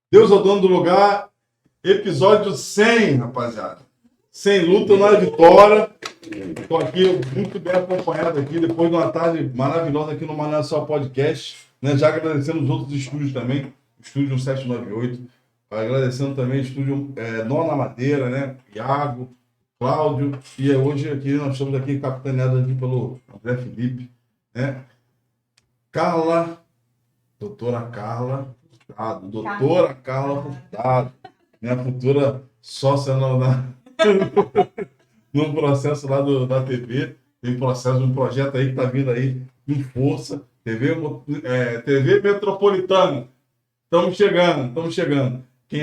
Deus é o dono do lugar, episódio 100, rapaziada. 100 luta na vitória. Estou aqui muito bem acompanhado aqui, depois de uma tarde maravilhosa aqui no Mané Só Podcast. Né? Já agradecendo os outros estúdios também, o Estúdio 798. Agradecendo também o Estúdio Nona Madeira, né? Iago, Cláudio. E hoje aqui nós estamos aqui capitaneados aqui pelo André Felipe. Né? Carla, doutora Carla Furtado, doutora Carla Furtado, minha futura sócia no processo lá da TV, tem processo, um projeto aí que está vindo aí com força, TV Metropolitana, estamos chegando. Quem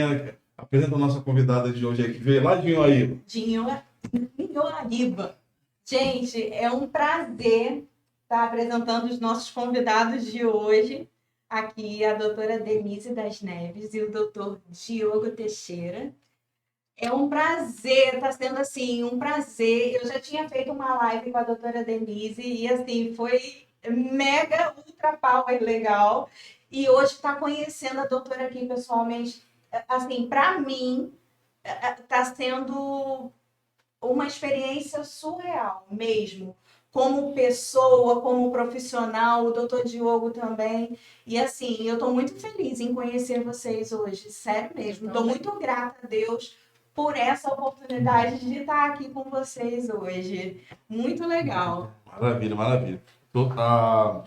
apresenta a nossa convidada de hoje aqui, veio lá de Inhoaíba. Inhoaíba. Gente, é um prazer estar apresentando os nossos convidados de hoje. Aqui a doutora Denise das Neves e o doutor Diogo Teixeira. É um prazer, está sendo assim, um prazer. Eu já tinha feito uma live com a doutora Denise e assim, foi mega ultra power legal. E hoje está conhecendo a doutora aqui pessoalmente, assim, para mim, está sendo uma experiência surreal mesmo. Como pessoa, como profissional, o doutor Diogo também. E assim, eu estou muito feliz em conhecer vocês hoje, sério mesmo. Estou muito grata a Deus por essa oportunidade de estar aqui com vocês hoje. Muito legal. Maravilha, maravilha. A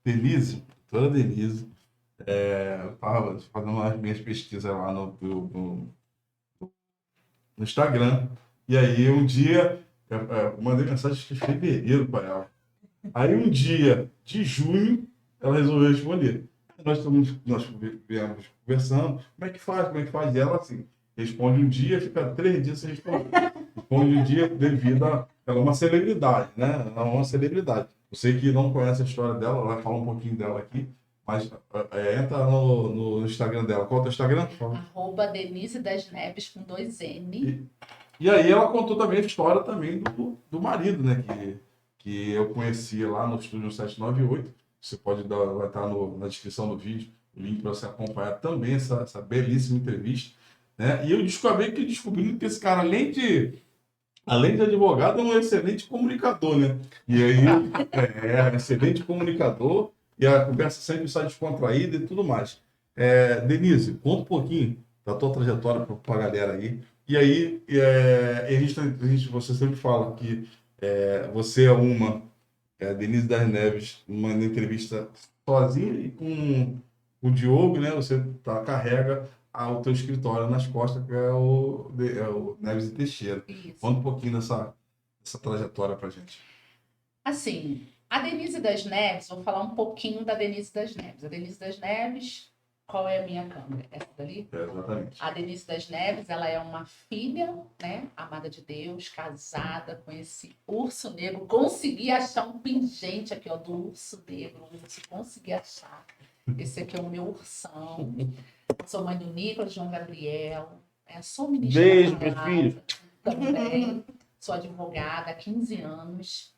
Denise, doutora Denise, eu estava fazendo as minhas pesquisas lá no Instagram. E aí, um dia, eu mandei mensagem de fevereiro para ela. Aí, um dia de junho, ela resolveu responder. Nós viemos conversando, como é que faz? E ela, assim, responde um dia, fica 3 dias sem responder. Responde um dia devido a... Ela é uma celebridade, né? Ela é uma celebridade. Você que não conhece a história dela, ela vai falar um pouquinho dela aqui, mas entra no Instagram dela. Qual é o teu Instagram? @Denise das Neves com 2 N. E aí ela contou também a história também do marido, né? Que eu conhecia lá no Estúdio 798. Você pode vai estar na descrição do vídeo, o link para você acompanhar também essa belíssima entrevista. Né? E eu descobri que esse cara, além de advogado, é um excelente comunicador, né? E aí, excelente comunicador, e a conversa sempre sai descontraída e tudo mais. Denise, conta um pouquinho da tua trajetória para a galera aí. E aí, você sempre fala que você é Denise das Neves, uma entrevista sozinha e com o Diogo, né? Você carrega o teu escritório nas costas, que é o Neves e Teixeira. Isso. Conta um pouquinho dessa trajetória pra gente. Assim, a Denise das Neves, vou falar um pouquinho da Denise das Neves. A Denise das Neves, qual é a minha câmera? Essa dali? Exatamente. A Denise das Neves, ela é uma filha, né, amada de Deus, casada com esse urso negro. Consegui achar um pingente aqui, ó, do urso negro. Consegui achar. Esse aqui é o meu ursão. Sou mãe do Nicolas, João Gabriel. Sou ministra Beijo, da meu palavra filho. também. Sou advogada há 15 anos.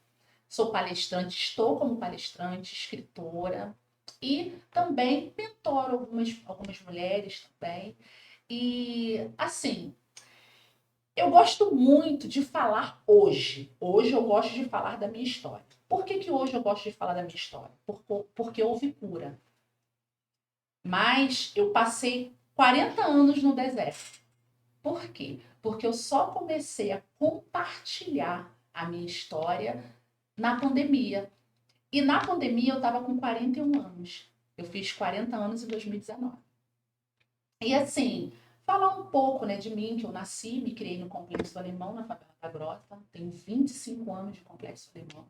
Sou palestrante, estou como palestrante, escritora. E também mentoro algumas mulheres também. E, assim, eu gosto muito de falar hoje. Hoje eu gosto de falar da minha história. Por que hoje eu gosto de falar da minha história? Porque houve cura. Mas eu passei 40 anos no deserto. Por quê? Porque eu só comecei a compartilhar a minha história na pandemia. E na pandemia eu estava com 41 anos. Eu fiz 40 anos em 2019. E assim, falar um pouco, né, de mim, que eu nasci, me criei no Complexo Alemão, na favela da Grota. Tenho 25 anos de Complexo Alemão.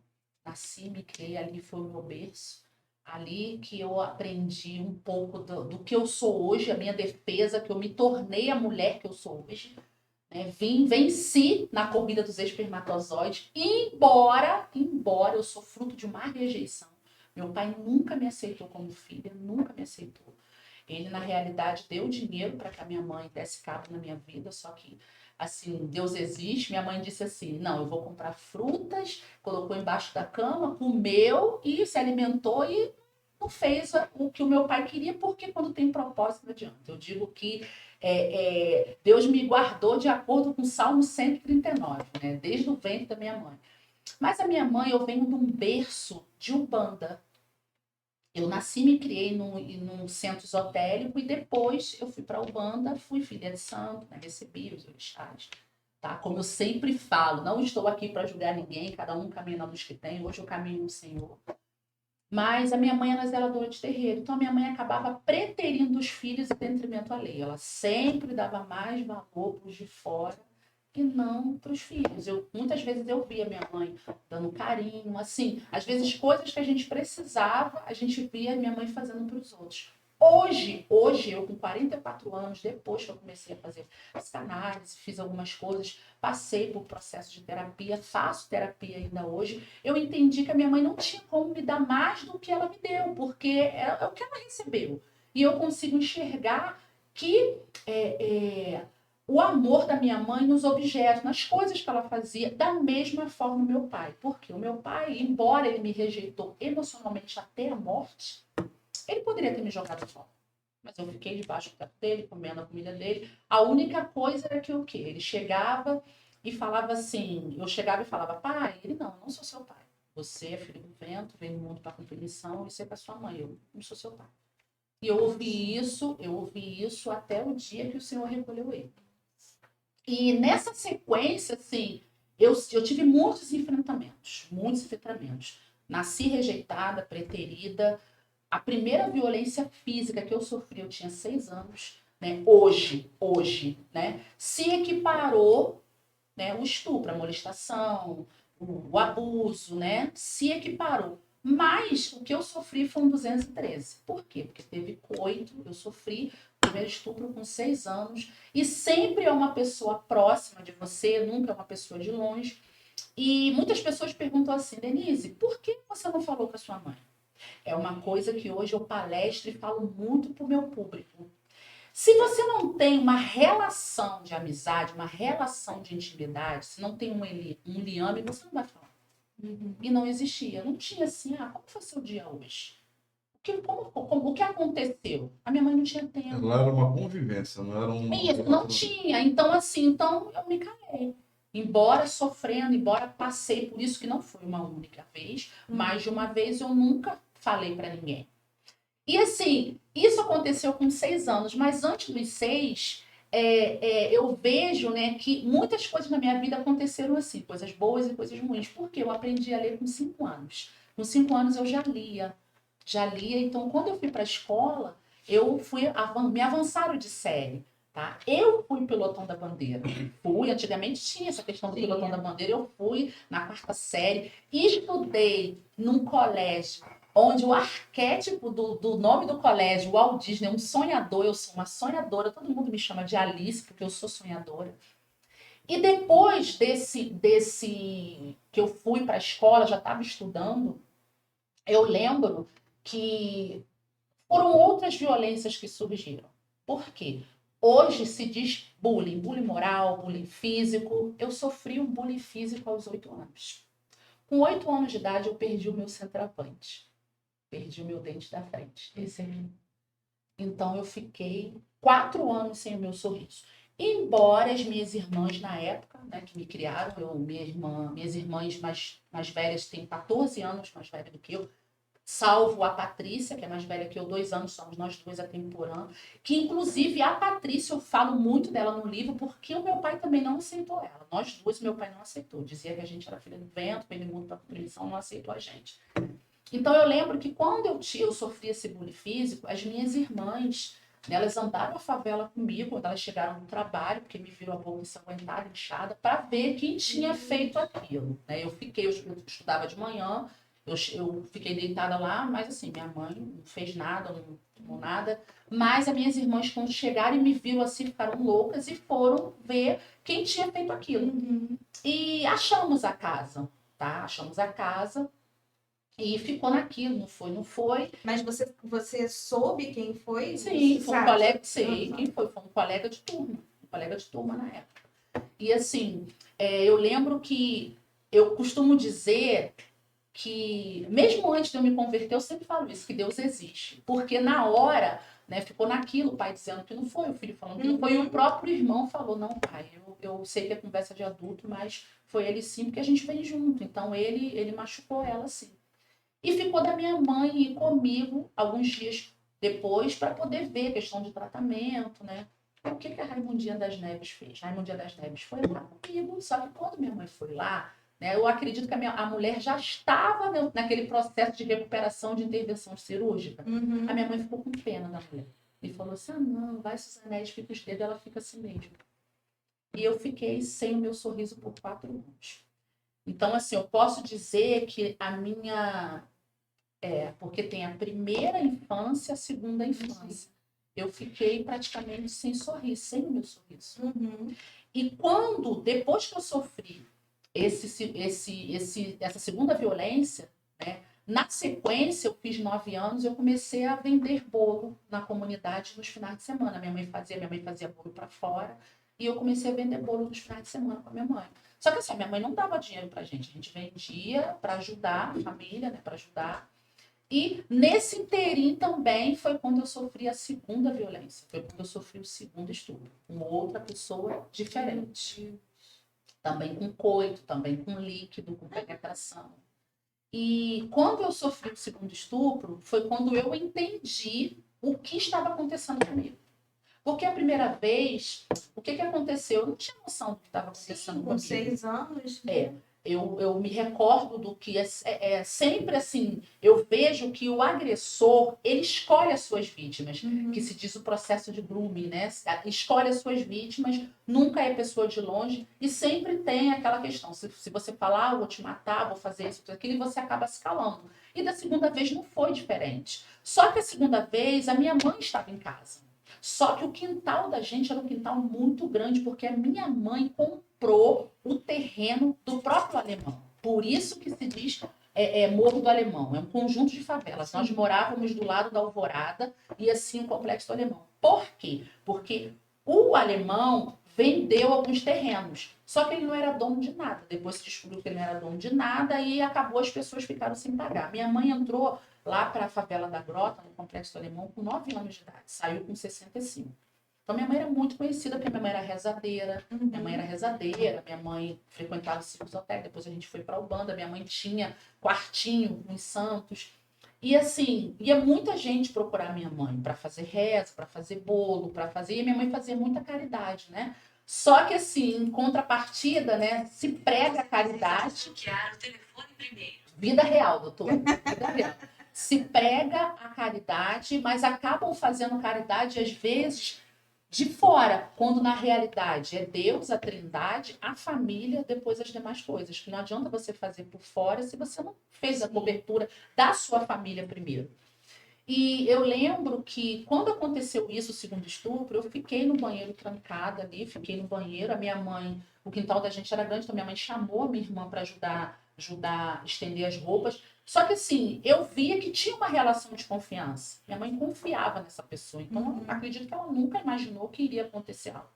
Nasci, me criei, ali foi o meu berço. Ali que eu aprendi um pouco do que eu sou hoje, a minha defesa, que eu me tornei a mulher que eu sou hoje. Né? Venci na corrida dos espermatozoides, embora eu sou fruto de uma rejeição. Meu pai nunca me aceitou como filha, nunca me aceitou. Ele, na realidade, deu dinheiro para que a minha mãe desse cabo na minha vida, só que, assim, Deus existe. Minha mãe disse assim, não, eu vou comprar frutas, colocou embaixo da cama, comeu e se alimentou e não fez o que o meu pai queria, porque quando tem propósito não adianta. Eu digo que Deus me guardou de acordo com o Salmo 139, né? Desde o ventre da minha mãe. Mas a minha mãe, eu venho de um berço de Umbanda. Eu nasci e me criei num centro esotérico e depois eu fui para Umbanda, fui filha de santo, né? Recebi os orixás. Tá? Como eu sempre falo, não estou aqui para julgar ninguém, cada um caminha na luz que tem, hoje eu caminho no Senhor. Mas a minha mãe era zeladora de terreiro, então a minha mãe acabava preterindo os filhos em detrimento alheio. Ela sempre dava mais valor para os de fora e não para os filhos. Muitas vezes eu via minha mãe dando carinho, assim, às vezes coisas que a gente precisava, a gente via minha mãe fazendo para os outros. Hoje, eu com 44 anos, depois que eu comecei a fazer psicanálise, fiz algumas coisas, passei por processo de terapia, faço terapia ainda hoje, eu entendi que a minha mãe não tinha como me dar mais do que ela me deu, porque é o que ela recebeu. E eu consigo enxergar que o amor da minha mãe nos objetos, nas coisas que ela fazia, da mesma forma o meu pai. Porque o meu pai, embora ele me rejeitou emocionalmente até a morte, ele poderia ter me jogado fora. Mas eu fiquei debaixo do teto dele, comendo a comida dele. A única coisa era que o quê? Ele chegava e falava assim, eu chegava e falava, pai, ele não sou seu pai. Você é filho do vento, vem no mundo para cumprir missão e ser com a sua mãe. Eu não sou seu pai. E eu ouvi isso até o dia que o Senhor recolheu ele. E nessa sequência, assim, eu tive muitos enfrentamentos. Nasci rejeitada, preterida. A primeira violência física que eu sofri, eu tinha 6 anos, né? Hoje, né? Se equiparou, né? O estupro, a molestação, o abuso, né? Se equiparou. Mas o que eu sofri foi um 213. Por quê? Porque teve coito, eu sofri o primeiro estupro com 6 anos. E sempre é uma pessoa próxima de você, nunca é uma pessoa de longe. E muitas pessoas perguntam assim, Denise, por que você não falou com a sua mãe? É uma coisa que hoje eu palestro e falo muito para o meu público. Se você não tem uma relação de amizade, uma relação de intimidade, se não tem um liame, você não vai falar. E não existia. Não tinha assim, como foi seu dia hoje? O que aconteceu? A minha mãe não tinha tempo. Não era uma convivência, não era um... Isso, não tinha. Então, assim, eu me calei. Embora sofrendo, embora passei por isso, que não foi uma única vez, mais de uma vez eu nunca falei para ninguém. E assim, isso aconteceu com 6 anos, mas antes dos 6, eu vejo, né, que muitas coisas na minha vida aconteceram assim, coisas boas e coisas ruins, porque eu aprendi a ler com 5 anos. Com 5 anos eu já lia, então quando eu fui para a escola, me avançaram de série. Tá? Eu fui pelotão da bandeira. Antigamente tinha essa questão do pelotão da bandeira, eu fui na 4ª série, estudei num colégio onde o arquétipo do nome do colégio, o Walt Disney, é um sonhador, eu sou uma sonhadora, todo mundo me chama de Alice, porque eu sou sonhadora. E depois desse que eu fui para a escola, já estava estudando, eu lembro que foram outras violências que surgiram. Por quê? Hoje se diz bullying moral, bullying físico. Eu sofri um bullying físico aos 8 anos. Com 8 anos de idade, eu perdi o meu centroavante. Perdi o meu dente da frente. Esse aqui. Então, eu fiquei 4 anos sem o meu sorriso. Embora as minhas irmãs, na época, né, que me criaram, minhas irmãs mais velhas têm 14 anos mais velhas do que eu, salvo a Patrícia, que é mais velha que eu, 2 anos, somos nós 2 atemporando, que inclusive a Patrícia, eu falo muito dela no livro, porque o meu pai também não aceitou ela. Nós 2, meu pai não aceitou. Dizia que a gente era filha do vento, veio do mundo para cumprir missão, não aceitou a gente. Então eu lembro que quando eu sofri esse bullying físico, as minhas irmãs, né, elas andaram a favela comigo, quando elas chegaram no trabalho, porque me viram a boca ensanguentada, inchada, para ver quem tinha feito aquilo. Né? Eu estudava de manhã, eu fiquei deitada lá, mas assim, minha mãe não fez nada, não tomou nada. Mas as minhas irmãs, quando chegaram e me viram assim, ficaram loucas e foram ver quem tinha feito aquilo. E achamos a casa, tá? Achamos a casa e ficou naquilo, não foi. Mas você soube quem foi? Sim, foi um colega, sei quem foi, foi um colega de turma na época. E assim, eu lembro que eu costumo dizer que, mesmo antes de eu me converter, eu sempre falo isso, que Deus existe. Porque na hora, né, ficou naquilo, o pai dizendo que não foi, o filho falando que não foi, e o próprio irmão falou, não, pai, eu sei que é conversa de adulto, mas foi ele sim, porque a gente vem junto. Então ele machucou ela sim. E ficou da minha mãe ir comigo alguns dias depois para poder ver a questão de tratamento, né? O que a Raimundinha das Neves fez? A Raimundinha das Neves foi lá comigo, só que quando minha mãe foi lá, né, eu acredito que a mulher já estava naquele processo de recuperação de intervenção cirúrgica. Uhum. A minha mãe ficou com pena da mulher. E falou assim, não, vai Susanete, fica os dedos, ela fica assim mesmo. E eu fiquei sem o meu sorriso por 4 anos. Então, assim, eu posso dizer que a minha... porque tem a primeira infância, a segunda infância. Eu fiquei praticamente sem sorriso, sem o meu sorriso. Uhum. E depois que eu sofri essa segunda violência, né, na sequência, eu fiz 9 anos, eu comecei a vender bolo na comunidade nos finais de semana. Minha mãe fazia bolo para fora, e eu comecei a vender bolo nos finais de semana com a minha mãe. Só que assim, minha mãe não dava dinheiro pra gente, a gente vendia para ajudar a família, né, para ajudar. E nesse inteirinho também foi quando eu sofri a segunda violência. Foi quando eu sofri o segundo estupro. Com outra pessoa diferente. Também com coito, também com líquido, com penetração. E quando eu sofri o segundo estupro, foi quando eu entendi o que estava acontecendo comigo. Porque a primeira vez, o que aconteceu? Eu não tinha noção do que estava acontecendo Sim, com comigo. 6 anos. Eu me recordo do que é sempre assim, eu vejo que o agressor, ele escolhe as suas vítimas, que se diz o processo de grooming, né? Escolhe as suas vítimas, nunca é pessoa de longe, e sempre tem aquela questão, se você falar, vou te matar, vou fazer isso, aquilo, e você acaba se calando. E da segunda vez não foi diferente. Só que a segunda vez, a minha mãe estava em casa. Só que o quintal da gente era um quintal muito grande, porque a minha mãe comprou o terreno do próprio Alemão. Por isso que se diz Morro do Alemão. É um conjunto de favelas. Nós morávamos do lado da Alvorada e assim o Complexo do Alemão. Por quê? Porque o Alemão vendeu alguns terrenos. Só que ele não era dono de nada. Depois se descobriu que ele não era dono de nada e acabou, as pessoas ficaram sem pagar. Minha mãe entrou lá para a favela da Grota, no Complexo do Alemão, com 9 anos de idade. Saiu com 65. Então, minha mãe era muito conhecida, porque minha mãe era rezadeira. Minha mãe era rezadeira, minha mãe frequentava o Circos Hotel, depois a gente foi para a Ubanda, minha mãe tinha quartinho em Santos. E assim, ia muita gente procurar minha mãe para fazer reza, para fazer bolo, para fazer... E minha mãe fazia muita caridade, né? Só que assim, em contrapartida, né, se prega a caridade... o telefone primeiro. Vida real, doutora, vida real. Se prega a caridade, mas acabam fazendo caridade, às vezes, de fora, quando na realidade é Deus, a Trindade, a família, depois as demais coisas. Que não adianta você fazer por fora se você não fez a cobertura da sua família primeiro. E eu lembro que quando aconteceu isso, o segundo estupro, eu fiquei no banheiro trancada ali, fiquei no banheiro, a minha mãe, o quintal da gente era grande, então minha mãe chamou a minha irmã para ajudar a estender as roupas. Só que assim, eu via que tinha uma relação de confiança. Minha mãe confiava nessa pessoa, então eu acredito que ela nunca imaginou que iria acontecer algo.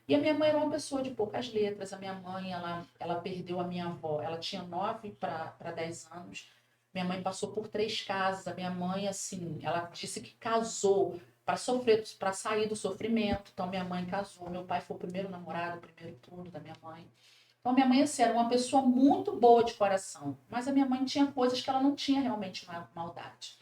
E a minha mãe era uma pessoa de poucas letras, a minha mãe, ela perdeu a minha avó, ela tinha 9 para 10 anos. Minha mãe passou por 3 casas. A minha mãe, assim, ela disse que casou para sofrer, para sair do sofrimento. Então, minha mãe casou. Meu pai foi o primeiro namorado, o primeiro tudo da minha mãe. Então, minha mãe, assim, era uma pessoa muito boa de coração. Mas a minha mãe tinha coisas que ela não tinha realmente maldade.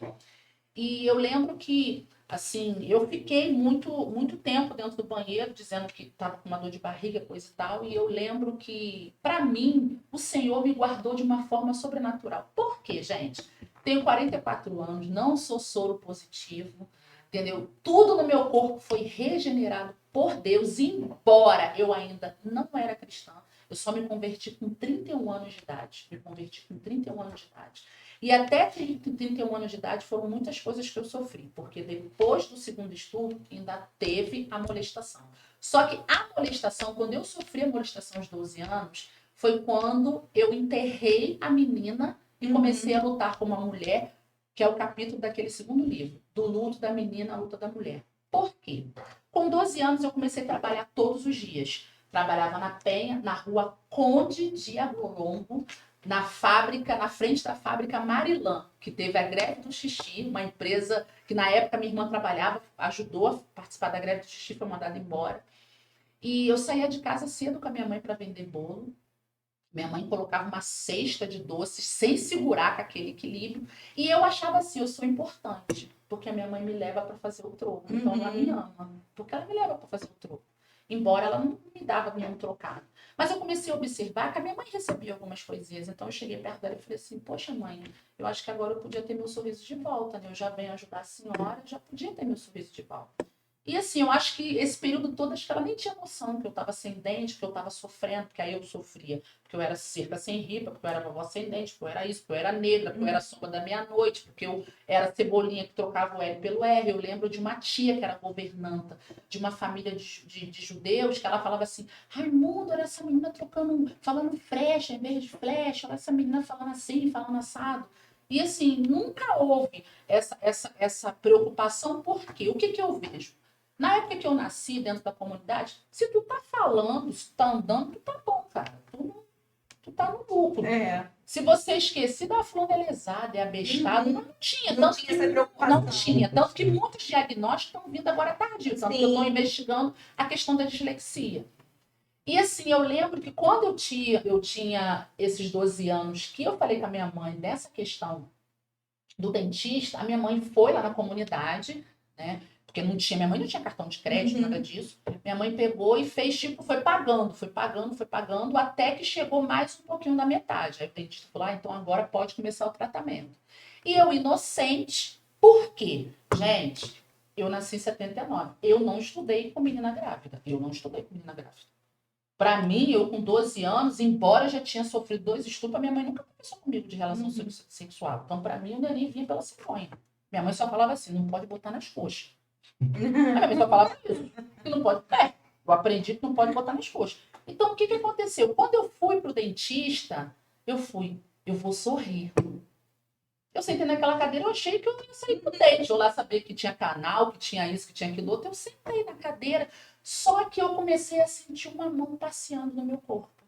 E eu lembro que, assim, eu fiquei muito tempo dentro do banheiro, dizendo que estava com uma dor de barriga, coisa e tal. E eu lembro que, para mim, o Senhor me guardou de uma forma sobrenatural. Por quê, gente? Tenho 44 anos, não sou soro positivo, entendeu? Tudo no meu corpo foi regenerado por Deus, embora eu ainda não era cristã. Eu só me converti com 31 anos de idade. Me converti com 31 anos de idade. E até 31 anos de idade foram muitas coisas que eu sofri, porque depois do segundo estupro ainda teve a molestação. Só que a molestação, quando eu sofri a molestação aos 12 anos, foi quando eu enterrei a menina e comecei a lutar como uma mulher, que é o capítulo daquele segundo livro, do luto da menina, a luta da mulher. Por quê? Com 12 anos eu comecei a trabalhar todos os dias. Trabalhava na Penha, na rua Conde de Abolongo, na fábrica, na frente da fábrica Marilã, que teve a greve do xixi, uma empresa que na época minha irmã trabalhava, ajudou a participar da greve do xixi, foi mandada embora. E eu saía de casa cedo com a minha mãe para vender bolo. Minha mãe colocava uma cesta de doces sem segurar com aquele equilíbrio. E eu achava assim, eu sou importante, porque a minha mãe me leva para fazer o troco. Então ela me ama, porque ela me leva para fazer o troco. Embora ela não me dava nenhum trocado. Mas eu comecei a observar que a minha mãe recebia algumas coisinhas. Então eu cheguei perto dela e falei assim, poxa mãe, eu acho que agora eu podia ter meu sorriso de volta, né? Eu já venho ajudar a senhora, já podia ter meu sorriso de volta. E assim, eu acho que esse período todo, acho que ela nem tinha noção que eu estava sem dente, que eu estava sofrendo, porque aí eu sofria, porque eu era cerca sem ripa, porque eu era vovó sem dente, porque eu era isso, porque eu era negra, porque eu era sombra da meia-noite, porque eu era cebolinha que trocava o L pelo R. Eu lembro de uma tia que era governanta de uma família de judeus, que ela falava assim, Raimundo, olha essa menina trocando, falando flecha em vez de flecha, olha essa menina falando assim, falando assado. E assim, nunca houve essa preocupação, porque o que eu vejo? Na época que eu nasci dentro da comunidade, se tu tá falando, se tu tá andando, tu tá bom, cara. Tu tá no lucro. Se você esquecer da flor lesada e abestado, não tinha. Não tinha essa preocupação. Não tinha. Tanto que muitos diagnósticos estão vindo agora tardio. Tanto que eu estou investigando a questão da dislexia. E assim, eu lembro que quando eu tinha esses 12 anos, que eu falei com a minha mãe dessa questão do dentista, a minha mãe foi lá na comunidade, né? Porque não tinha, minha mãe não tinha cartão de crédito, nada disso. Minha mãe pegou e fez, tipo, foi pagando, até que chegou mais um pouquinho da metade. Aí o dentista falou, então agora pode começar o tratamento. E eu, inocente, por quê? Gente, eu nasci em 79. Eu não estudei com menina grávida. Para mim, eu com 12 anos, embora eu já tinha sofrido 2 estupros, a minha mãe nunca conversou comigo de relação sexual. Então, para mim, o neném vinha pela cegonha. Minha mãe só falava assim, não pode botar nas coxas. A minha mãe só falava isso. Que não pode. Eu aprendi que não pode botar nas coxas. Então, o que aconteceu? Quando eu fui pro dentista, eu vou sorrir. Eu sentei naquela cadeira, eu achei que eu ia sair pro dente. Eu lá sabia que tinha canal, que tinha isso, que tinha aquilo outro. Eu sentei na cadeira. Só que eu comecei a sentir uma mão passeando no meu corpo.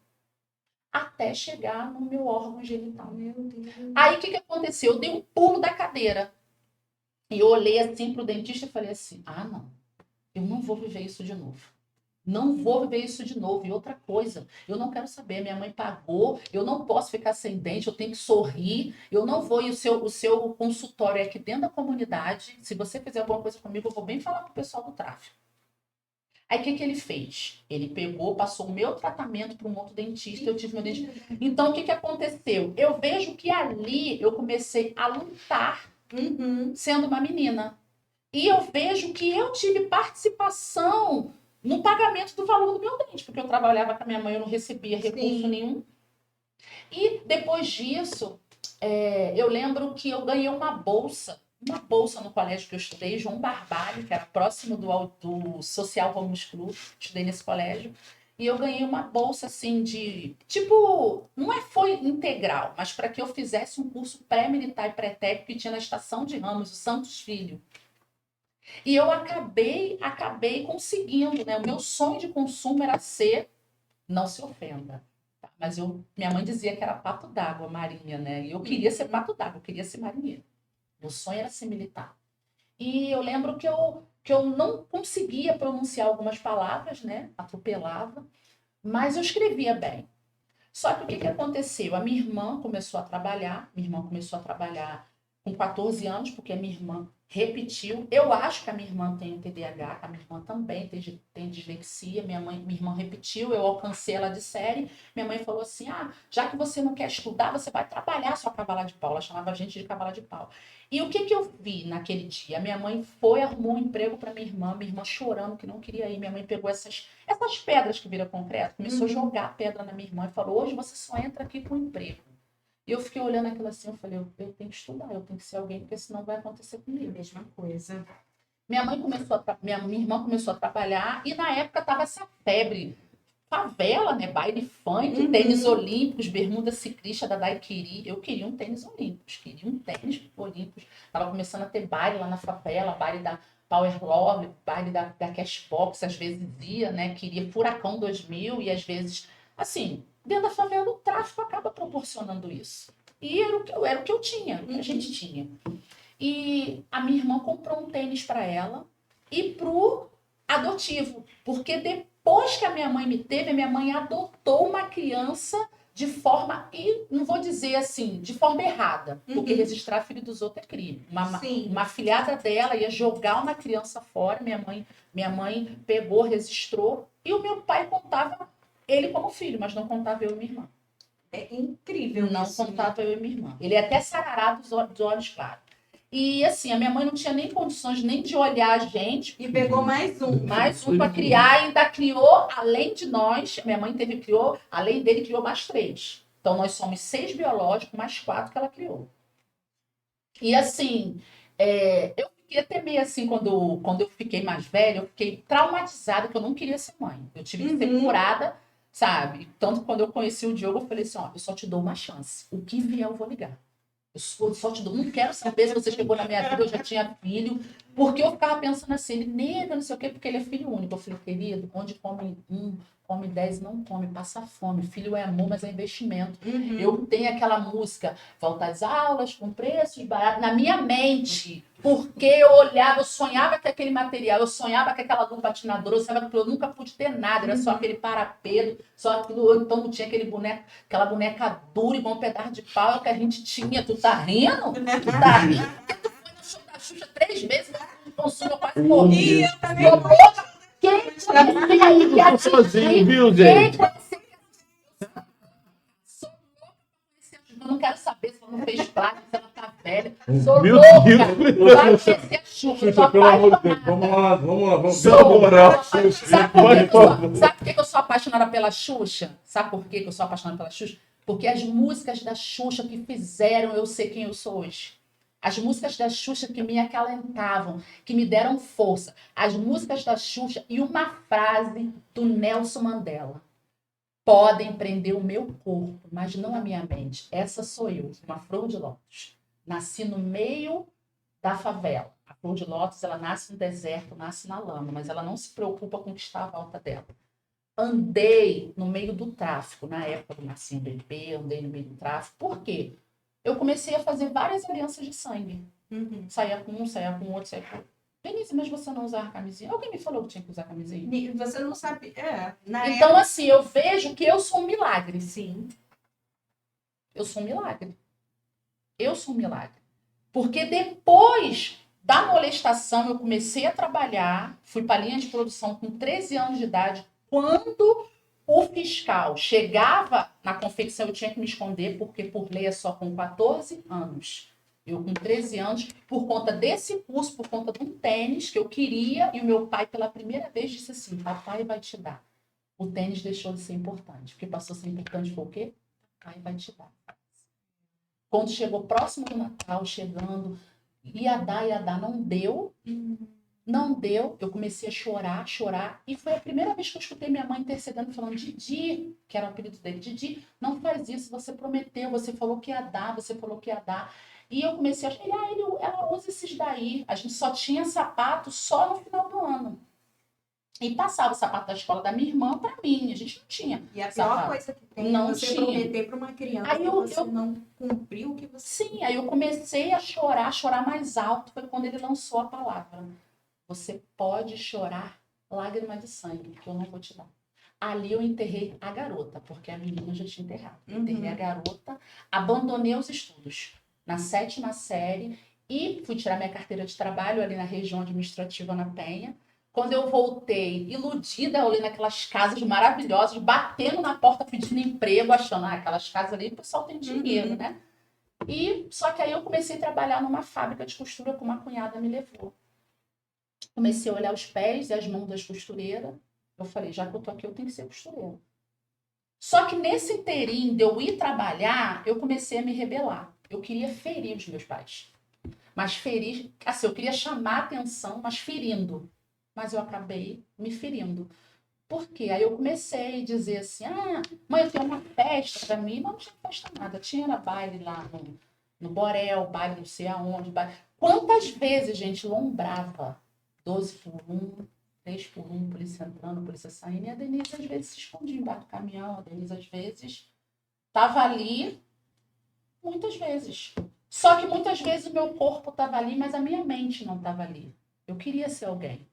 Até chegar no meu órgão genital. Meu Deus. Aí o que aconteceu? Eu dei um pulo da cadeira. E eu olhei assim pro dentista e falei assim, não, eu não vou viver isso de novo. Não vou viver isso de novo. E outra coisa, eu não quero saber, minha mãe pagou, eu não posso ficar sem dente, eu tenho que sorrir, eu não vou, e o seu consultório é aqui dentro da comunidade, se você fizer alguma coisa comigo, eu vou bem falar pro pessoal do tráfico. Aí o que ele fez? Ele pegou, passou o meu tratamento para um outro dentista, eu tive meu dentista. Então, o que aconteceu? Eu vejo que ali eu comecei a lutar sendo uma menina. E eu vejo que eu tive participação no pagamento do valor do meu dente, porque eu trabalhava com a minha mãe, eu não recebia recurso nenhum. E depois disso, eu lembro que eu ganhei uma bolsa no colégio que eu estudei, João Barbalho, que era próximo do Social Homes Club, estudei nesse colégio. E eu ganhei uma bolsa assim de, tipo, foi integral, mas para que eu fizesse um curso pré-militar e pré-técnico que tinha na Estação de Ramos, o Santos Filho. E eu acabei conseguindo, né? O meu sonho de consumo era ser, não se ofenda, tá? Mas minha mãe dizia que era pato d'água, marinha, né? E eu queria ser pato d'água, eu queria ser marinheira. Meu sonho era ser militar. E eu lembro que eu não conseguia pronunciar algumas palavras, né? Atropelava, mas eu escrevia bem. Só que o que aconteceu? A minha irmã começou a trabalhar com 14 anos, porque a minha irmã repetiu. Eu acho que a minha irmã tem TDAH, a minha irmã também tem dislexia. Minha irmã repetiu, eu alcancei ela de série. Minha mãe falou assim, já que você não quer estudar, você vai trabalhar sua cavala de pau. Ela chamava a gente de cavala de pau. E o que eu vi naquele dia? Minha mãe arrumou um emprego para minha irmã chorando que não queria ir. Minha mãe pegou essas pedras que viram concreto, começou a jogar pedra na minha irmã e falou, hoje você só entra aqui com emprego. E eu fiquei olhando aquilo assim, eu falei, eu tenho que estudar, eu tenho que ser alguém, porque senão vai acontecer comigo. Mesma coisa. Minha irmã começou a trabalhar e na época tava essa febre, favela, né, baile funk, tênis olímpicos, bermuda ciclista da Daiquiri. Eu queria um tênis olímpicos, Tava começando a ter baile lá na favela, baile da Power Love, baile da Cashbox, às vezes ia, né, queria Furacão 2000 e às vezes, assim, dentro da favela o tráfico acaba proporcionando isso. E era o que eu tinha, o que a gente tinha. E a minha irmã comprou um tênis para ela e pro adotivo, porque depois que a minha mãe me teve, a minha mãe adotou uma criança de forma, e não vou dizer assim, de forma errada, porque registrar filho dos outros é crime. Uma afilhada dela ia jogar uma criança fora, minha mãe pegou, registrou, e o meu pai contava ele como filho, mas não contava eu e minha irmã. É incrível Não isso, contava eu e minha irmã. Ele é até sarará dos olhos claros. E assim, a minha mãe não tinha nem condições nem de olhar a gente. E pegou mais um. Mais um para criar, ainda criou, além de nós, minha mãe criou, além dele, criou mais 3. Então, nós somos 6 biológicos, mais 4 que ela criou. E assim, eu fiquei até meio assim, quando eu fiquei mais velha, eu fiquei traumatizada, que eu não queria ser mãe. Eu tive que ser curada, sabe? Tanto que quando eu conheci o Diogo, eu falei assim, ó, eu só te dou uma chance. O que vier, eu vou ligar. Eu só te dou, não quero saber se você chegou na minha vida, eu já tinha filho, porque eu ficava pensando assim, ele nega, não sei o quê, porque ele é filho único. Eu falei, querido, onde come 1, come 10, não come, passa fome. Filho é amor, mas é investimento. Eu tenho aquela música, volta às aulas, com preços baratos, na minha mente, porque eu olhava, eu sonhava com aquele material, eu sonhava com aquela luz patinadora, eu sonhava que eu nunca pude ter nada, era só aquele parapeito, só aquilo, então não tinha aquele boneco, aquela boneca dura igual um pedaço de pau que a gente tinha. Tu tá rindo? Tu tá rindo? Porque tu foi no show da Xuxa 3 vezes, o consumo quase morri. E eu também Quem conhecia aí que Eu tô sozinho, viu, gente? Eu não quero saber se ela não fez plástico, se ela tá velha. Sou Meu louca. Deus. Vai conhecer a Xuxa. Xuxa, pelo amor de Deus, vamos lá, vamos Sou pela moral. Sabe por que eu sou apaixonada pela Xuxa? Sabe por que eu sou apaixonada pela Xuxa? Porque as músicas da Xuxa que fizeram eu ser quem eu sou hoje. As músicas da Xuxa que me acalentavam, que me deram força. As músicas da Xuxa e uma frase do Nelson Mandela. Podem prender o meu corpo, mas não a minha mente. Essa sou eu, uma flor de lótus. Nasci no meio da favela. A flor de lótus, ela nasce no deserto, nasce na lama, mas ela não se preocupa com o que está à volta dela. Andei no meio do tráfico, na época do Marcinho BP, andei no meio do tráfico. Por quê? Eu comecei a fazer várias alianças de sangue. Saía com um, saía com outro, saía com outro. Denise, mas você não usava camisinha? Alguém me falou que tinha que usar camisinha? Você não sabe. Então, assim, eu vejo que eu sou um milagre. Sim. Eu sou um milagre. Eu sou um milagre. Porque depois da molestação, eu comecei a trabalhar, fui para a linha de produção com 13 anos de idade. Quando o fiscal chegava na confecção, eu tinha que me esconder, porque por lei é só com 14 anos. Eu com 13 anos, por conta desse curso, por conta de um tênis que eu queria, e o meu pai, pela primeira vez, disse assim, papai vai te dar. O tênis deixou de ser importante. O que passou a ser importante foi o quê? Papai vai te dar. Quando chegou próximo do Natal, chegando, ia dar, não deu. Não deu, eu comecei a chorar, e foi a primeira vez que eu escutei minha mãe intercedendo, falando, Didi, que era o apelido dele, Didi, não faz isso, você prometeu, você falou que ia dar, você falou que ia dar. E eu comecei a achar, ela usa esses daí, a gente só tinha sapato só no final do ano. E passava o sapato da escola da minha irmã para mim, a gente não tinha. E a pior coisa que tem não é você tinha. prometer para uma criança Aí que você não cumpriu o que você... Sim, aí eu comecei a chorar mais alto, foi quando ele lançou a palavra. Você pode chorar lágrimas de sangue, que eu não vou te dar. Ali eu enterrei a garota, porque a menina já tinha enterrado. Enterrei a garota, abandonei os estudos na 7ª série e fui tirar minha carteira de trabalho ali na região administrativa na Penha. Quando eu voltei, iludida, eu olhei naquelas casas maravilhosas, batendo na porta pedindo emprego, achando, aquelas casas ali o pessoal tem dinheiro, né? E só que aí eu comecei a trabalhar numa fábrica de costura que uma cunhada me levou. Comecei a olhar os pés e as mãos das costureiras. Eu falei, já que eu tô aqui, eu tenho que ser costureira. Só que nesse inteirinho de eu ir trabalhar, eu comecei a me rebelar. Eu queria ferir os meus pais. Mas ferir, assim, eu queria chamar a atenção, mas ferindo. Mas eu acabei me ferindo. Por quê? Aí eu comecei a dizer assim, mãe, eu tenho uma festa pra mim. Mas não tinha festa nada. Tinha baile lá no Borel, baile não sei aonde. Baile... Quantas vezes, gente, lombrava 12 por 1, 3 por 1, polícia entrando, polícia saindo. E a Denise, às vezes, se escondia embaixo do caminhão. A Denise, às vezes, estava ali, muitas vezes. Só que muitas vezes o meu corpo estava ali, mas a minha mente não estava ali. Eu queria ser alguém.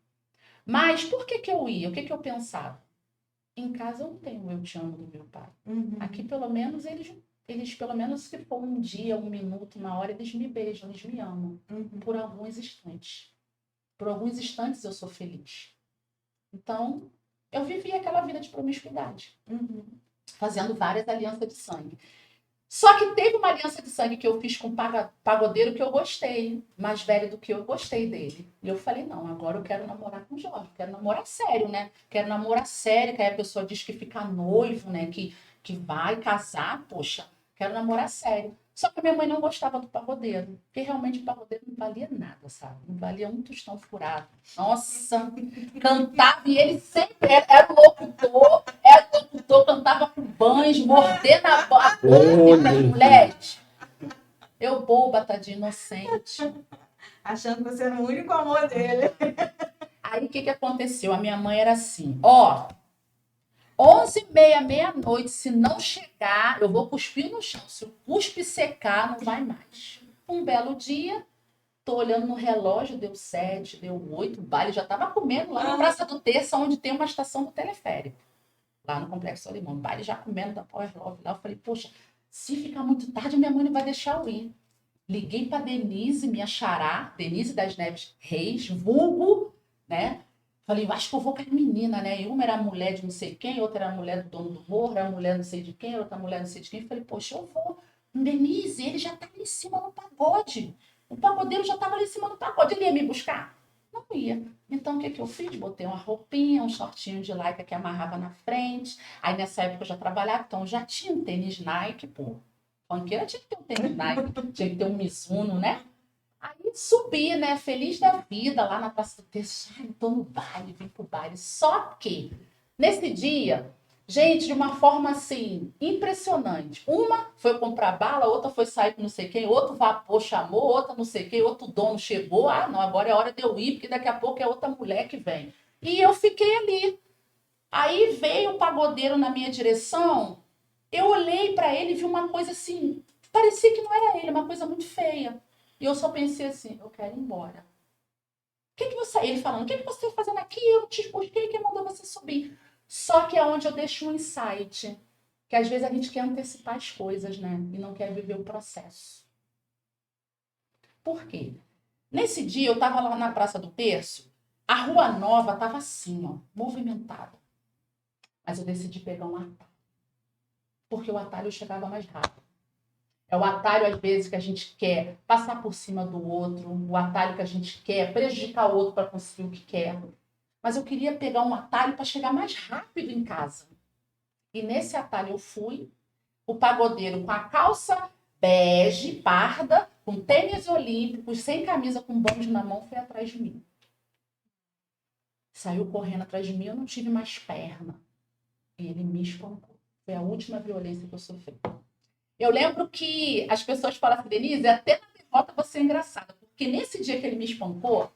Mas por que que eu ia? O que que eu pensava? Em casa eu não tenho o eu te amo do meu pai. Aqui, pelo menos, eles, pelo menos, se for um dia, um minuto, uma hora, eles me beijam, eles me amam. Por alguns instantes. Por alguns instantes eu sou feliz. Então, eu vivi aquela vida de promiscuidade. Fazendo várias alianças de sangue. Só que teve uma aliança de sangue que eu fiz com um pagodeiro que eu gostei. Mais velho do que eu gostei dele. E eu falei, não, agora eu quero namorar com o Jorge. Quero namorar sério, né? Quero namorar sério, que aí a pessoa diz que fica noivo, né? Que vai casar, poxa, quero namorar sério. Só que a minha mãe não gostava do pagodeiro. Porque realmente o pagodeiro não valia nada, sabe? Não valia um tostão furado. Nossa, cantava e ele sempre era o locutor. Cantava com banhos, mordendo a boca das mulheres. Eu boba, tadinha, inocente. Achando que você era o único amor dele. Aí o que aconteceu? A minha mãe era assim, ó, 11h30, meia-noite, se não chegar, eu vou cuspir no chão. Se o cuspe secar, não vai mais. Um belo dia, tô olhando no relógio, deu 7, deu 8, o baile já tava comendo lá na Praça do Terça, onde tem uma estação do teleférico. Lá no Complexo Solimão. O baile já comendo da Power Love lá. Eu falei, poxa, se ficar muito tarde, minha mãe não vai deixar eu ir. Liguei para Denise, minha xará, Denise das Neves Reis, vulgo, né? Falei, eu acho que eu vou com a menina, né? E uma era a mulher de não sei quem, outra era a mulher do dono do morro, era a mulher não sei de quem, outra mulher não sei de quem. Falei, poxa, eu vou. Denise, ele já tá ali em cima no pagode. O pagodeiro já tava ali em cima no pagode. Ele ia me buscar? Não ia. Então, o que eu fiz? Botei uma roupinha, um shortinho de lycra que amarrava na frente. Aí, nessa época, eu já trabalhava, então já tinha um tênis Nike, pô. Funkeira tinha que ter um tênis Nike, tinha que ter um Mizuno, né? Aí, subi, né? Feliz da vida, lá na Praça do Terço. Ai, tô no baile, vim pro baile. Só que, nesse dia, gente, de uma forma, assim, impressionante. Uma foi comprar bala, outra foi sair com não sei quem, outro vapor chamou, outra não sei quem, outro dono chegou. Ah, não, agora é hora de eu ir, porque daqui a pouco é outra mulher que vem. E eu fiquei ali. Aí veio o pagodeiro na minha direção, eu olhei para ele e vi uma coisa assim, parecia que não era ele, uma coisa muito feia. E eu só pensei assim, eu quero ir embora. O que você... Ele falando, o que você está fazendo aqui? Eu te busquei, quem mandou você subir? Só que é onde eu deixo um insight. Que às vezes a gente quer antecipar as coisas, né? E não quer viver o processo. Por quê? Nesse dia eu estava lá na Praça do Terço, a Rua Nova estava assim, ó, movimentada. Mas eu decidi pegar um atalho. Porque o atalho chegava mais rápido. É o atalho, às vezes, que a gente quer passar por cima do outro, o atalho que a gente quer prejudicar o outro para conseguir o que quer. Mas eu queria pegar um atalho para chegar mais rápido em casa. E nesse atalho eu fui, o pagodeiro com a calça bege, parda, com tênis olímpicos, sem camisa, com banjo na mão, foi atrás de mim. Saiu correndo atrás de mim, eu não tive mais perna. E ele me espancou. Foi a última violência que eu sofri. Eu lembro que as pessoas falam assim, Denise, até na derrota você é engraçada. Porque nesse dia que ele me espancou,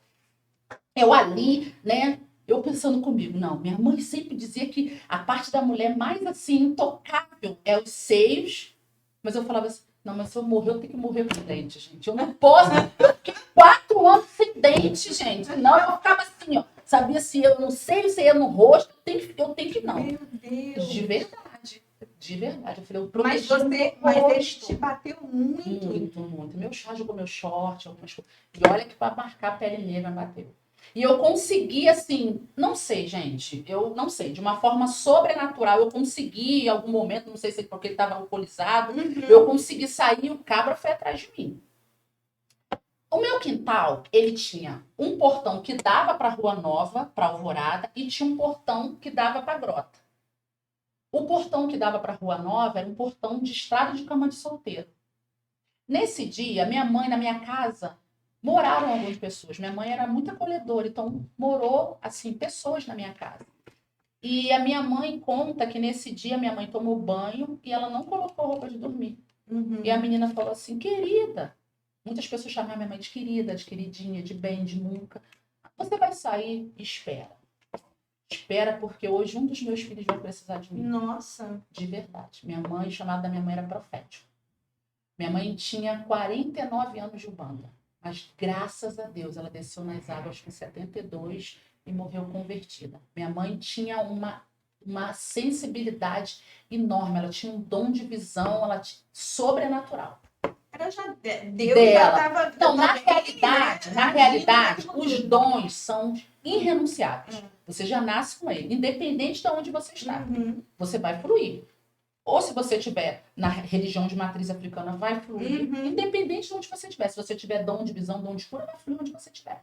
eu ali, né, eu pensando comigo, não, minha mãe sempre dizia que a parte da mulher mais assim, intocável é os seios. Mas eu falava assim, não, mas se eu morrer, eu tenho que morrer com dente, gente. Eu não posso. Eu fiquei 4 anos sem dente, gente. Não, eu ficava assim, ó. Sabia se eu não sei, se eu no rosto, eu tenho que não. Meu Deus. De verdade. De verdade. Eu falei, eu prometi. Mas ele te bateu muito. Muito. Meu short jogou meu short, algumas coisas. E olha que para marcar a pele negra bateu. E eu consegui, assim, não sei, gente, eu não sei, de uma forma sobrenatural, eu consegui, em algum momento, não sei se é porque ele estava alcoolizado, eu consegui sair e o cabra foi atrás de mim. O meu quintal, ele tinha um portão que dava para a Rua Nova, para Alvorada, e tinha um portão que dava para a Grota. O portão que dava para a Rua Nova era um portão de estrada de cama de solteiro. Nesse dia, minha mãe, na minha casa, moraram algumas pessoas. Minha mãe era muito acolhedora, então morou, assim, pessoas na minha casa. E a minha mãe conta que nesse dia minha mãe tomou banho e ela não colocou roupa de dormir. E a menina falou assim, querida. Muitas pessoas chamavam minha mãe de querida, de queridinha, de bem, de nunca. Você vai sair? Espera. Espera, porque hoje um dos meus filhos vai precisar de mim. Nossa. De verdade. Minha mãe, o chamado da minha mãe era profético. Minha mãe tinha 49 anos de Umbanda. Mas, graças a Deus, ela desceu nas águas com 72 e morreu convertida. Minha mãe tinha uma sensibilidade enorme. Ela tinha um dom de visão, sobrenatural. Era já, Deus Dela. já estava... Não, na realidade, os dons são irrenunciáveis. Você já nasce com ele, independente de onde você está. Você vai fluir. Ou se você estiver na religião de matriz africana, vai fluir, independente de onde você estiver. Se você tiver dom de visão, dom de cura, vai fluir onde você estiver.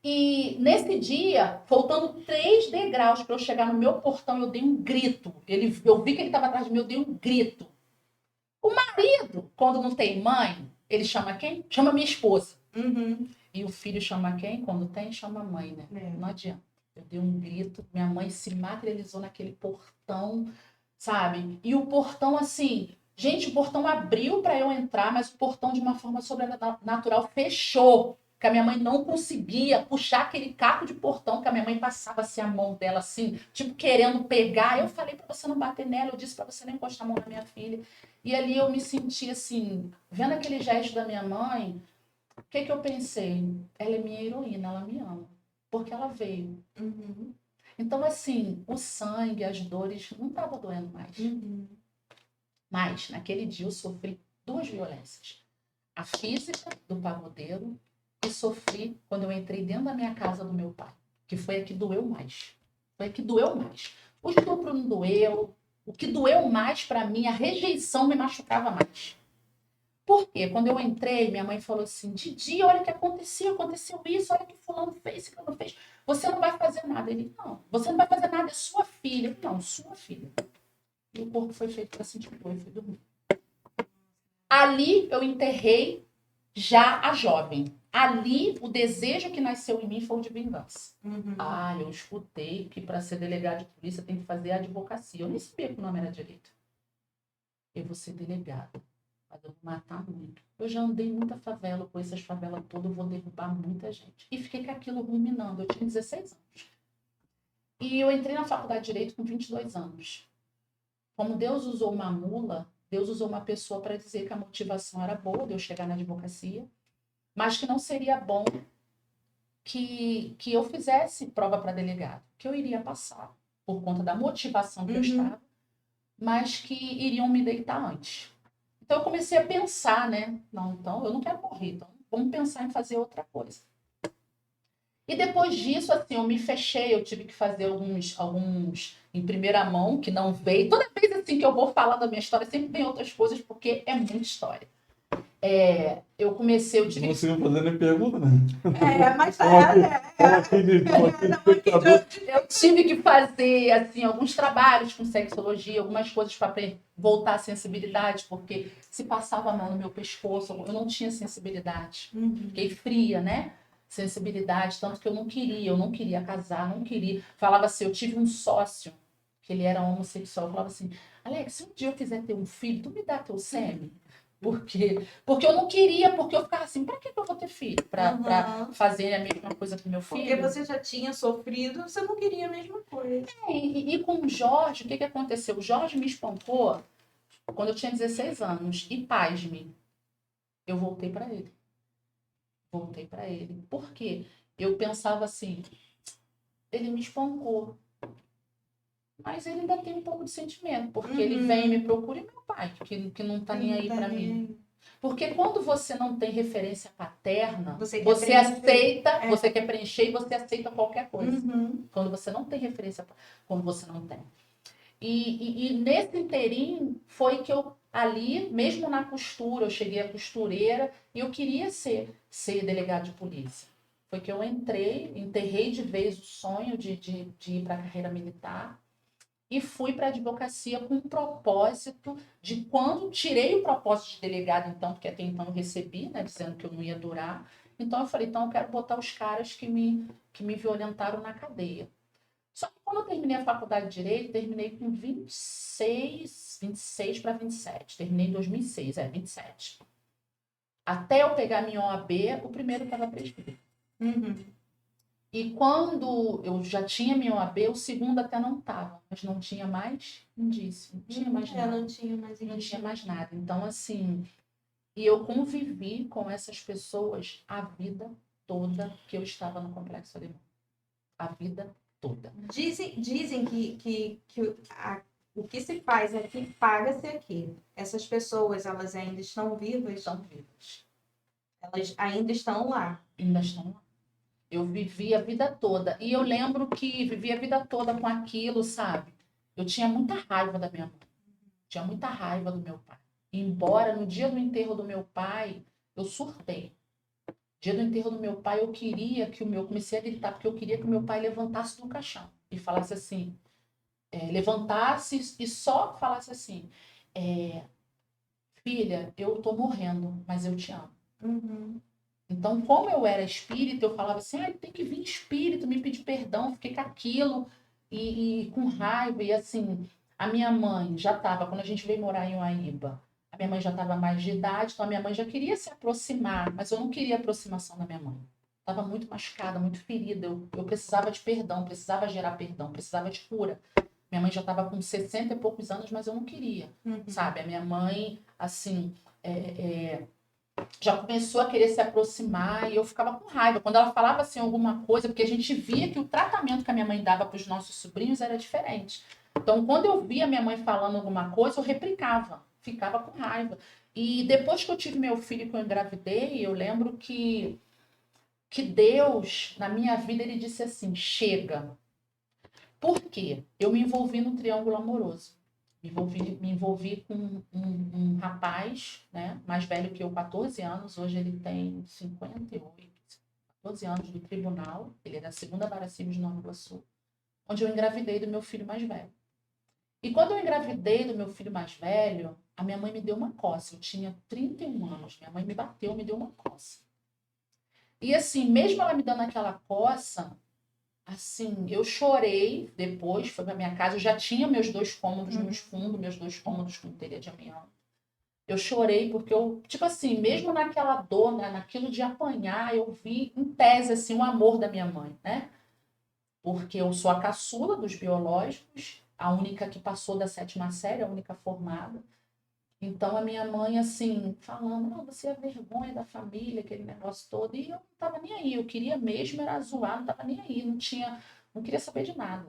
E nesse dia, faltando 3 degraus para eu chegar no meu portão, eu dei um grito. Eu vi que ele estava atrás de mim, eu dei um grito. O marido, quando não tem mãe, ele chama quem? Chama minha esposa. E o filho chama quem? Quando tem, chama a mãe, né? Não adianta. Eu dei um grito, minha mãe se materializou naquele portão, sabe? E o portão, assim... Gente, o portão abriu para eu entrar, mas o portão, de uma forma sobrenatural, fechou. Porque a minha mãe não conseguia puxar aquele caco de portão, que a minha mãe passava assim, a mão dela assim, tipo, querendo pegar. Eu falei para você não bater nela, eu disse para você não encostar a mão na minha filha. E ali eu me senti assim, vendo aquele gesto da minha mãe, o que eu pensei? Ela é minha heroína, ela me ama. Porque ela veio. Então, assim, o sangue, as dores, não estavam doendo mais. Mas, naquele dia, eu sofri 2 violências. A física, do pagodeiro, e sofri quando eu entrei dentro da minha casa do meu pai. Que foi a que doeu mais. Foi a que doeu mais. O estupro não doeu. O que doeu mais para mim, a rejeição me machucava mais. Por quê? Quando eu entrei, minha mãe falou assim, Didi, olha o que aconteceu isso, olha o que fulano fez, que não fez. Você não vai fazer nada. Ele, não, você não vai fazer nada, é sua filha. Não, sua filha. E o corpo foi feito para sentir dor e fui dormir. Ali eu enterrei já a jovem. Ali o desejo que nasceu em mim foi o de vingança. Eu escutei que para ser delegado de polícia tem que fazer advocacia. Eu nem sabia que o nome era direito. Eu vou ser delegado. Mas eu vou matar muito. Eu já andei em muita favela, com essas favelas todas, eu vou derrubar muita gente. E fiquei com aquilo ruminando. Eu tinha 16 anos. E eu entrei na faculdade de Direito com 22 anos. Como Deus usou uma mula, Deus usou uma pessoa para dizer que a motivação era boa de eu chegar na advocacia, mas que não seria bom que eu fizesse prova para delegado, que eu iria passar, por conta da motivação que eu estava, mas que iriam me deitar antes. Então eu comecei a pensar, né? Não, então eu não quero morrer, então vamos pensar em fazer outra coisa. E depois disso, assim, eu me fechei, eu tive que fazer alguns em primeira mão, que não veio. Toda vez assim que eu vou falando da minha história, sempre vem outras coisas, porque é muita história. Eu comecei, eu tive... Não consigo fazer nem pergunta, né? Mas eu tive que fazer, assim, alguns trabalhos com sexologia, algumas coisas para voltar à sensibilidade, porque se passava a mão no meu pescoço, eu não tinha sensibilidade. Fiquei fria, né? Sensibilidade, tanto que eu não queria casar, não queria. Falava assim, eu tive um sócio, que ele era homossexual, eu falava assim, Alex, se um dia eu quiser ter um filho, tu me dá teu sêmen? Por quê? Porque eu não queria, porque eu ficava assim, pra que eu vou ter filho? Pra fazer a mesma coisa com meu filho? Porque você já tinha sofrido, você não queria a mesma coisa. E com o Jorge, o que aconteceu? O Jorge me espancou quando eu tinha 16 anos. E pasme, eu voltei pra ele. Por quê? Eu pensava assim, ele me espancou. Mas ele ainda tem um pouco de sentimento, porque ele vem e me procura, e meu pai, que não tá nem aí pra mim. Porque quando você não tem referência paterna, você aceita, você quer preencher e você aceita qualquer coisa. Quando você não tem referência, quando você não tem. E nesse inteirinho foi que eu, ali, mesmo na costura, eu cheguei a costureira e eu queria ser delegado de polícia. Foi que eu enterrei de vez o sonho de ir para a carreira militar e fui para a advocacia com um propósito de quando tirei o propósito de delegado, então, porque até então eu recebi, né, dizendo que eu não ia durar. Então eu falei, então eu quero botar os caras que me violentaram na cadeia. Só que quando eu terminei a faculdade de Direito, terminei com 26 para 27. Terminei em 2006, 27. Até eu pegar minha OAB, o primeiro estava prescrito. E quando eu já tinha minha OAB, o segundo até não estava, mas não tinha mais indício, não tinha mais nada. Não tinha mais Não indício. tinha mais nada. Então, assim, e eu convivi com essas pessoas a vida toda que eu estava no Complexo Alemão. A vida toda. Dizem que o que se faz aqui, paga-se aqui. Essas pessoas, elas ainda estão vivas? Estão vivas. Elas ainda estão lá. Ainda estão lá. Eu vivi a vida toda. E eu lembro que vivi a vida toda com aquilo, sabe? Eu tinha muita raiva da minha mãe. Tinha muita raiva do meu pai. Embora no dia do enterro do meu pai, eu surtei. No dia do enterro do meu pai, eu queria que o meu... Comecei a gritar, porque eu queria que o meu pai levantasse do caixão. E falasse assim... levantasse e só falasse assim... filha, eu tô morrendo, mas eu te amo. Uhum. Então, como eu era espírita, eu falava assim, tem que vir espírito, me pedir perdão, fiquei com aquilo e com raiva. E assim, a minha mãe já estava, quando a gente veio morar em Uaíba, a minha mãe já estava mais de idade, então a minha mãe já queria se aproximar, mas eu não queria a aproximação da minha mãe. Estava muito machucada, muito ferida, eu precisava de perdão, precisava gerar perdão, precisava de cura. Minha mãe já estava com 60 e poucos anos, mas eu não queria, sabe? A minha mãe, assim, já começou a querer se aproximar e eu ficava com raiva. Quando ela falava assim alguma coisa, porque a gente via que o tratamento que a minha mãe dava para os nossos sobrinhos era diferente. Então, quando eu via minha mãe falando alguma coisa, eu replicava, ficava com raiva. E depois que eu tive meu filho que eu engravidei, eu lembro que Deus, na minha vida, ele disse assim, chega. Por quê? Eu me envolvi no triângulo amoroso. Me envolvi com um rapaz, né, mais velho que eu, 14 anos. Hoje ele tem 58, 14 anos do tribunal. Ele é da 2ª Vara Civil de Nova Iguaçu, onde eu engravidei do meu filho mais velho. E quando eu engravidei do meu filho mais velho, a minha mãe me deu uma coça. Eu tinha 31 anos. Minha mãe me bateu, me deu uma coça. E assim, mesmo ela me dando aquela coça, assim, eu chorei depois, foi pra minha casa, eu já tinha meus 2 cômodos nos fundos, meus 2 cômodos com telha de amianto. Eu chorei porque eu, tipo assim, mesmo naquela dor, né, naquilo de apanhar, eu vi em tese, assim, o amor da minha mãe, né? Porque eu sou a caçula dos biológicos, a única que passou da 7ª série, a única formada. Então, a minha mãe, assim, falando, não, você é a vergonha da família, aquele negócio todo. E eu não tava nem aí. Eu queria mesmo, era zoar, não tava nem aí. Não queria saber de nada.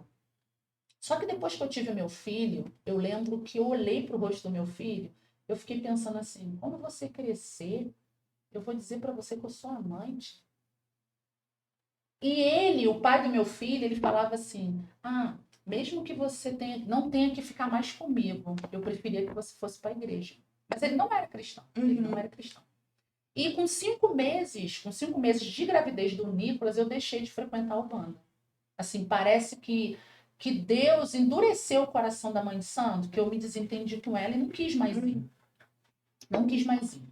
Só que depois que eu tive meu filho, eu lembro que eu olhei pro rosto do meu filho, eu fiquei pensando assim, quando você crescer, eu vou dizer para você que eu sou amante. E ele, o pai do meu filho, ele falava assim, mesmo que você não tenha que ficar mais comigo, eu preferia que você fosse para a igreja. Mas ele não era cristão. Ele não era cristão. E com 5 meses de gravidez do Nicolas, eu deixei de frequentar o bando. Assim, parece que Deus endureceu o coração da mãe de santo, que eu me desentendi com ela e não quis mais ir. Não quis mais ir.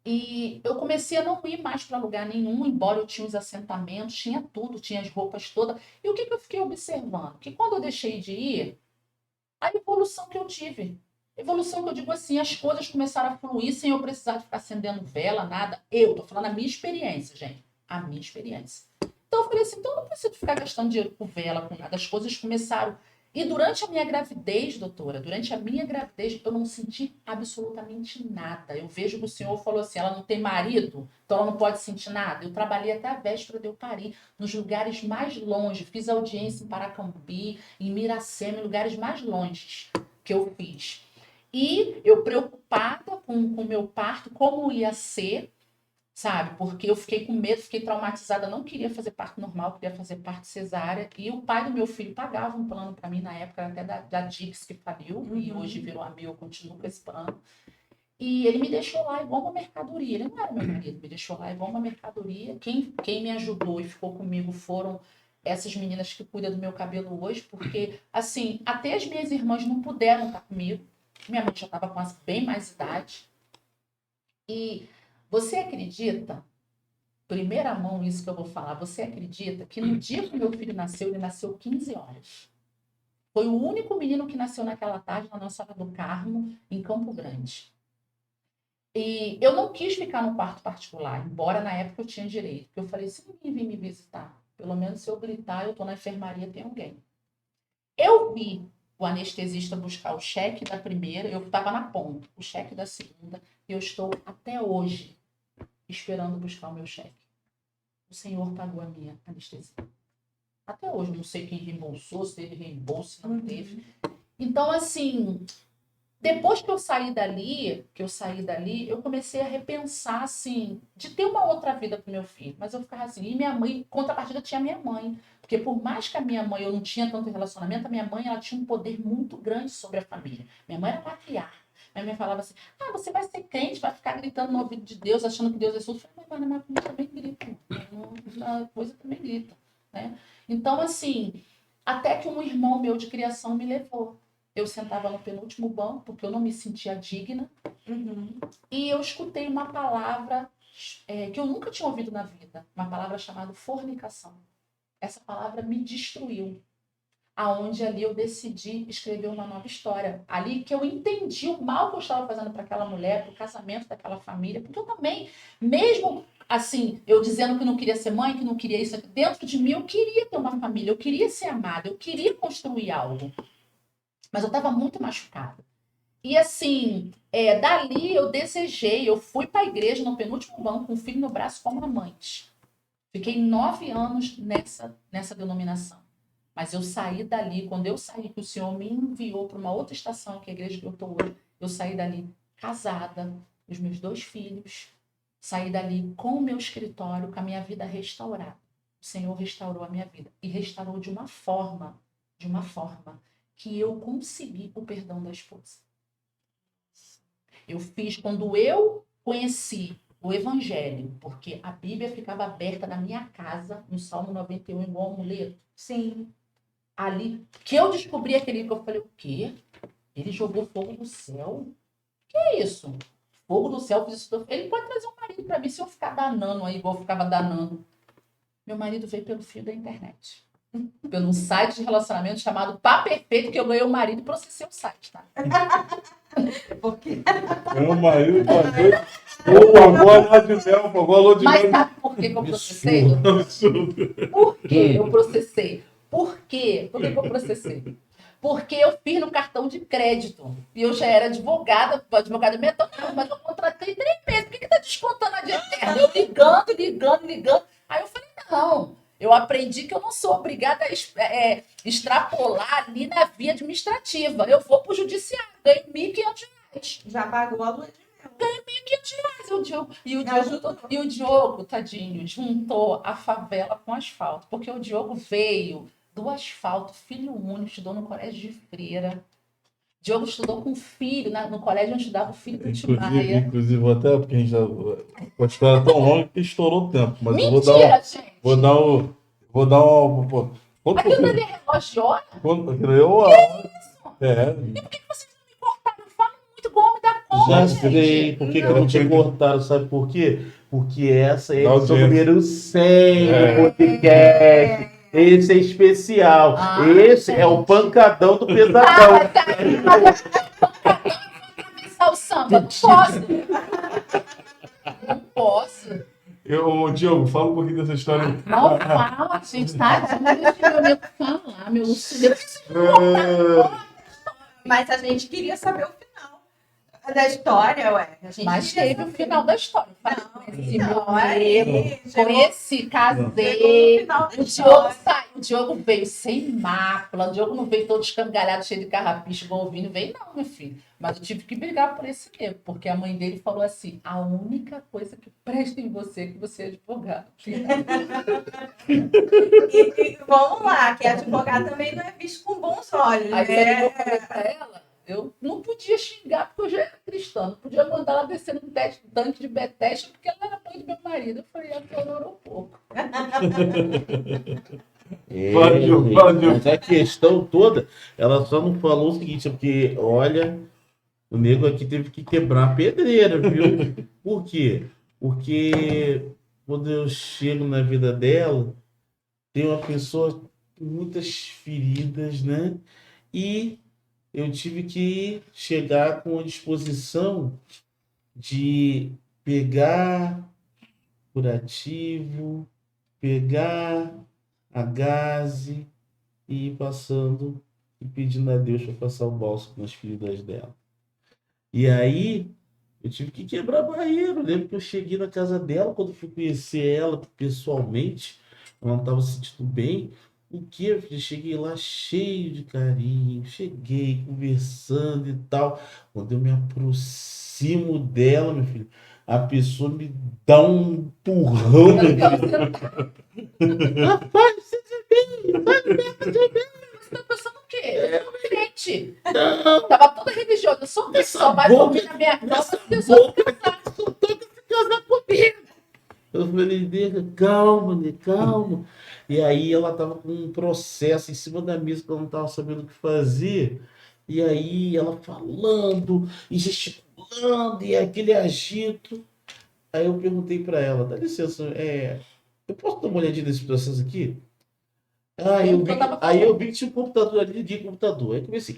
E eu comecei a não ir mais para lugar nenhum, embora eu tinha os assentamentos, tinha tudo, tinha as roupas todas. E o que eu fiquei observando? Que quando eu deixei de ir, a evolução que eu tive. Evolução que eu digo assim, as coisas começaram a fluir sem eu precisar de ficar acendendo vela, nada. Eu tô falando a minha experiência, gente. A minha experiência. Então eu falei assim, então eu não preciso ficar gastando dinheiro com vela, com nada. As coisas começaram. E durante a minha gravidez, doutora, durante a minha gravidez, eu não senti absolutamente nada. Eu vejo que o senhor falou assim, ela não tem marido, então ela não pode sentir nada. Eu trabalhei até a véspera de eu parir, nos lugares mais longe. Fiz audiência em Paracambi, em Miracema, em lugares mais longes que eu fiz. E eu preocupada com o meu parto, como ia ser, sabe? Porque eu fiquei com medo, fiquei traumatizada, não queria fazer parto normal, queria fazer parto cesárea. E o pai do meu filho pagava um plano para mim na época, até da Dix, que faliu, e hoje virou a meu, eu continuo com esse plano. E ele me deixou lá igual uma mercadoria. Ele não era meu marido, me deixou lá igual uma mercadoria. Quem me ajudou e ficou comigo foram essas meninas que cuidam do meu cabelo hoje, porque, assim, até as minhas irmãs não puderam estar comigo. Minha mãe já estava com bem mais idade. E você acredita, primeira mão isso que eu vou falar, você acredita que no dia que meu filho nasceu, ele nasceu 15 horas. Foi o único menino que nasceu naquela tarde na Nossa Senhora do Carmo, em Campo Grande. E eu não quis ficar no quarto particular, embora na época eu tinha direito. Porque eu falei, se ninguém vir me visitar, Pelo menos se eu gritar, eu tô na enfermaria, tem alguém. Eu vi o anestesista buscar o cheque da primeira, eu estava na ponta, o cheque da segunda, e eu estou até hoje esperando buscar o meu cheque. O senhor pagou a minha anestesia. Até hoje, não sei quem reembolsou, se teve reembolso, se não teve. Então, assim, depois que eu saí dali, eu comecei a repensar, assim, de ter uma outra vida pro meu filho. Mas eu ficava assim, e minha mãe, em contrapartida, tinha minha mãe. Porque por mais que a minha mãe, eu não tinha tanto relacionamento, a minha mãe, ela tinha um poder muito grande sobre a família. Minha mãe era patriarca. Minha mãe falava assim, você vai ser crente, vai ficar gritando no ouvido de Deus, achando que Deus é surdo. Eu falei, mas na minha família também grita. A coisa também grita, né? Então, assim, até que um irmão meu de criação me levou. Eu sentava no penúltimo banco, porque eu não me sentia digna. E eu escutei uma palavra que eu nunca tinha ouvido na vida. Uma palavra chamada fornicação. Essa palavra me destruiu. Aonde ali eu decidi escrever uma nova história. Ali que eu entendi o mal que eu estava fazendo para aquela mulher, para o casamento daquela família. Porque eu também, mesmo assim, eu dizendo que não queria ser mãe, que não queria isso, dentro de mim eu queria ter uma família, eu queria ser amada, eu queria construir algo. Mas eu estava muito machucada. E assim, dali eu desejei, eu fui para a igreja no penúltimo banco com o filho no braço como amante. Fiquei 9 anos nessa denominação. Mas eu saí dali, quando eu saí, que o Senhor me enviou para uma outra estação, que é a igreja que eu estou hoje, eu saí dali casada, com os meus 2 filhos, saí dali com o meu escritório, com a minha vida restaurada. O Senhor restaurou a minha vida. E restaurou de uma forma que eu consegui o perdão da esposa. Eu fiz quando eu conheci o Evangelho, porque a Bíblia ficava aberta na minha casa, no Salmo 91, igual um amuleto. Sim. Ali, que eu descobri aquele livro, eu falei, o quê? Ele jogou fogo do céu? Que é isso? Fogo do céu, ele pode trazer um marido para mim, se eu ficar danando aí, igual eu ficava danando. Meu marido veio pelo fio da internet. Pelo um site de relacionamento chamado Pá Perfeito, que eu ganhei o marido e processei o site, tá? Por quê? Meu marido pagou a lua de mel, pagou a lua de Mas mel. sabe por que eu processei? Absurdo. Por que eu processei? Por quê? Por que eu processei? Porque eu fiz no cartão de crédito. E eu já era advogada mental. Não, mas eu contratei 3 meses. Por que tá descontando a de eterno? Eu ligando. Aí eu falei, não. Eu aprendi que eu não sou obrigada a extrapolar ali na via administrativa. Eu vou pro judiciário, ganho R$1.500. Já pagou a lua de mel. E o Diogo, tadinho, juntou a favela com o asfalto. Porque o Diogo veio do asfalto, filho único, estudou no colégio de freira. Diogo estudou com o filho, no colégio onde estudava o filho do Timaya. Inclusive, vou até, porque a gente já. A história é tão longa que estourou o tempo. Mas eu Mentira, gente! vou dar um. Aquilo ali é relógio de hora? É. E por que vocês não me cortaram? Falam muito bom, me dá conta, Já gente. sei por que não te cortaram, sabe por quê? Porque essa é Dá o audiência. número 100 do podcast. Esse é especial. Ah, Esse é o gente. pancadão do pesadão. Começar o samba. Não posso. Não posso. Diogo, fala um pouquinho dessa história. Não fala, gente, tadinho. Deixa meu amigo falar, meu Lúcio. Mas a gente queria saber o final da história, ué. A gente Mas queria teve o saber. final da história. Conheci meu noivo, chegou conheci, no casei. final da O Diogo história. saiu, o Diogo veio sem mácula, o Diogo não veio todo escangalhado, cheio de carrapicho, igual o Vini, veio não, meu filho. Mas eu tive que brigar por esse tempo, porque a mãe dele falou assim, a única coisa que presta em você é que você é advogado. E vamos lá, que advogado também não é visto com bons olhos, Aí você ligou né? pra ela, eu não podia xingar porque eu já era cristã, não podia mandar ela descer no tanque de Betesda porque ela era mãe do meu marido. Eu falei, ela melhorou um pouco. Fala, Diogo, Gente, fala, Diogo. mas a questão toda, ela só não falou o seguinte, porque, olha, o nego aqui teve que quebrar a pedreira, viu? Por quê? Porque quando eu chego na vida dela, tem uma pessoa com muitas feridas, né? E eu tive que chegar com a disposição de pegar curativo, pegar a gaze e ir passando e pedindo a Deus para passar o bálsamo nas feridas dela. E aí, eu tive que quebrar a barreira. Eu lembro que eu cheguei na casa dela, quando eu fui conhecer ela pessoalmente, ela não estava se sentindo bem. O que, eu cheguei lá cheio de carinho, cheguei conversando e tal. Quando eu me aproximo dela, meu filho, a pessoa me dá um empurrão, meu filho. Rapaz, seja bem, vai bem. Você tá pensando o quê? Gente, Não, tava toda religiosa. Eu sou essa só vai boca- dormir na minha cama essa se os outros boca pensarem. só toca se casar comigo. Eu falei, nega, calma, né, calma. E aí ela tava com um processo em cima da mesa que ela não tava sabendo o que fazer. E aí ela falando e gesticulando e aquele agito. Aí eu perguntei para ela, dá licença, eu posso dar uma olhadinha nesse processo aqui? Ah, eu vi, Eu tava aí eu falando. vi que tinha um computador ali, liguei o computador. Aí comecei,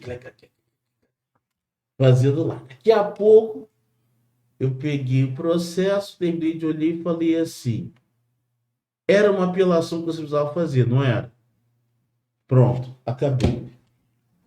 fazendo lá. Daqui a pouco eu peguei o processo, terminei de olhar e falei assim, era uma apelação que você precisava fazer, não era? Pronto, acabei.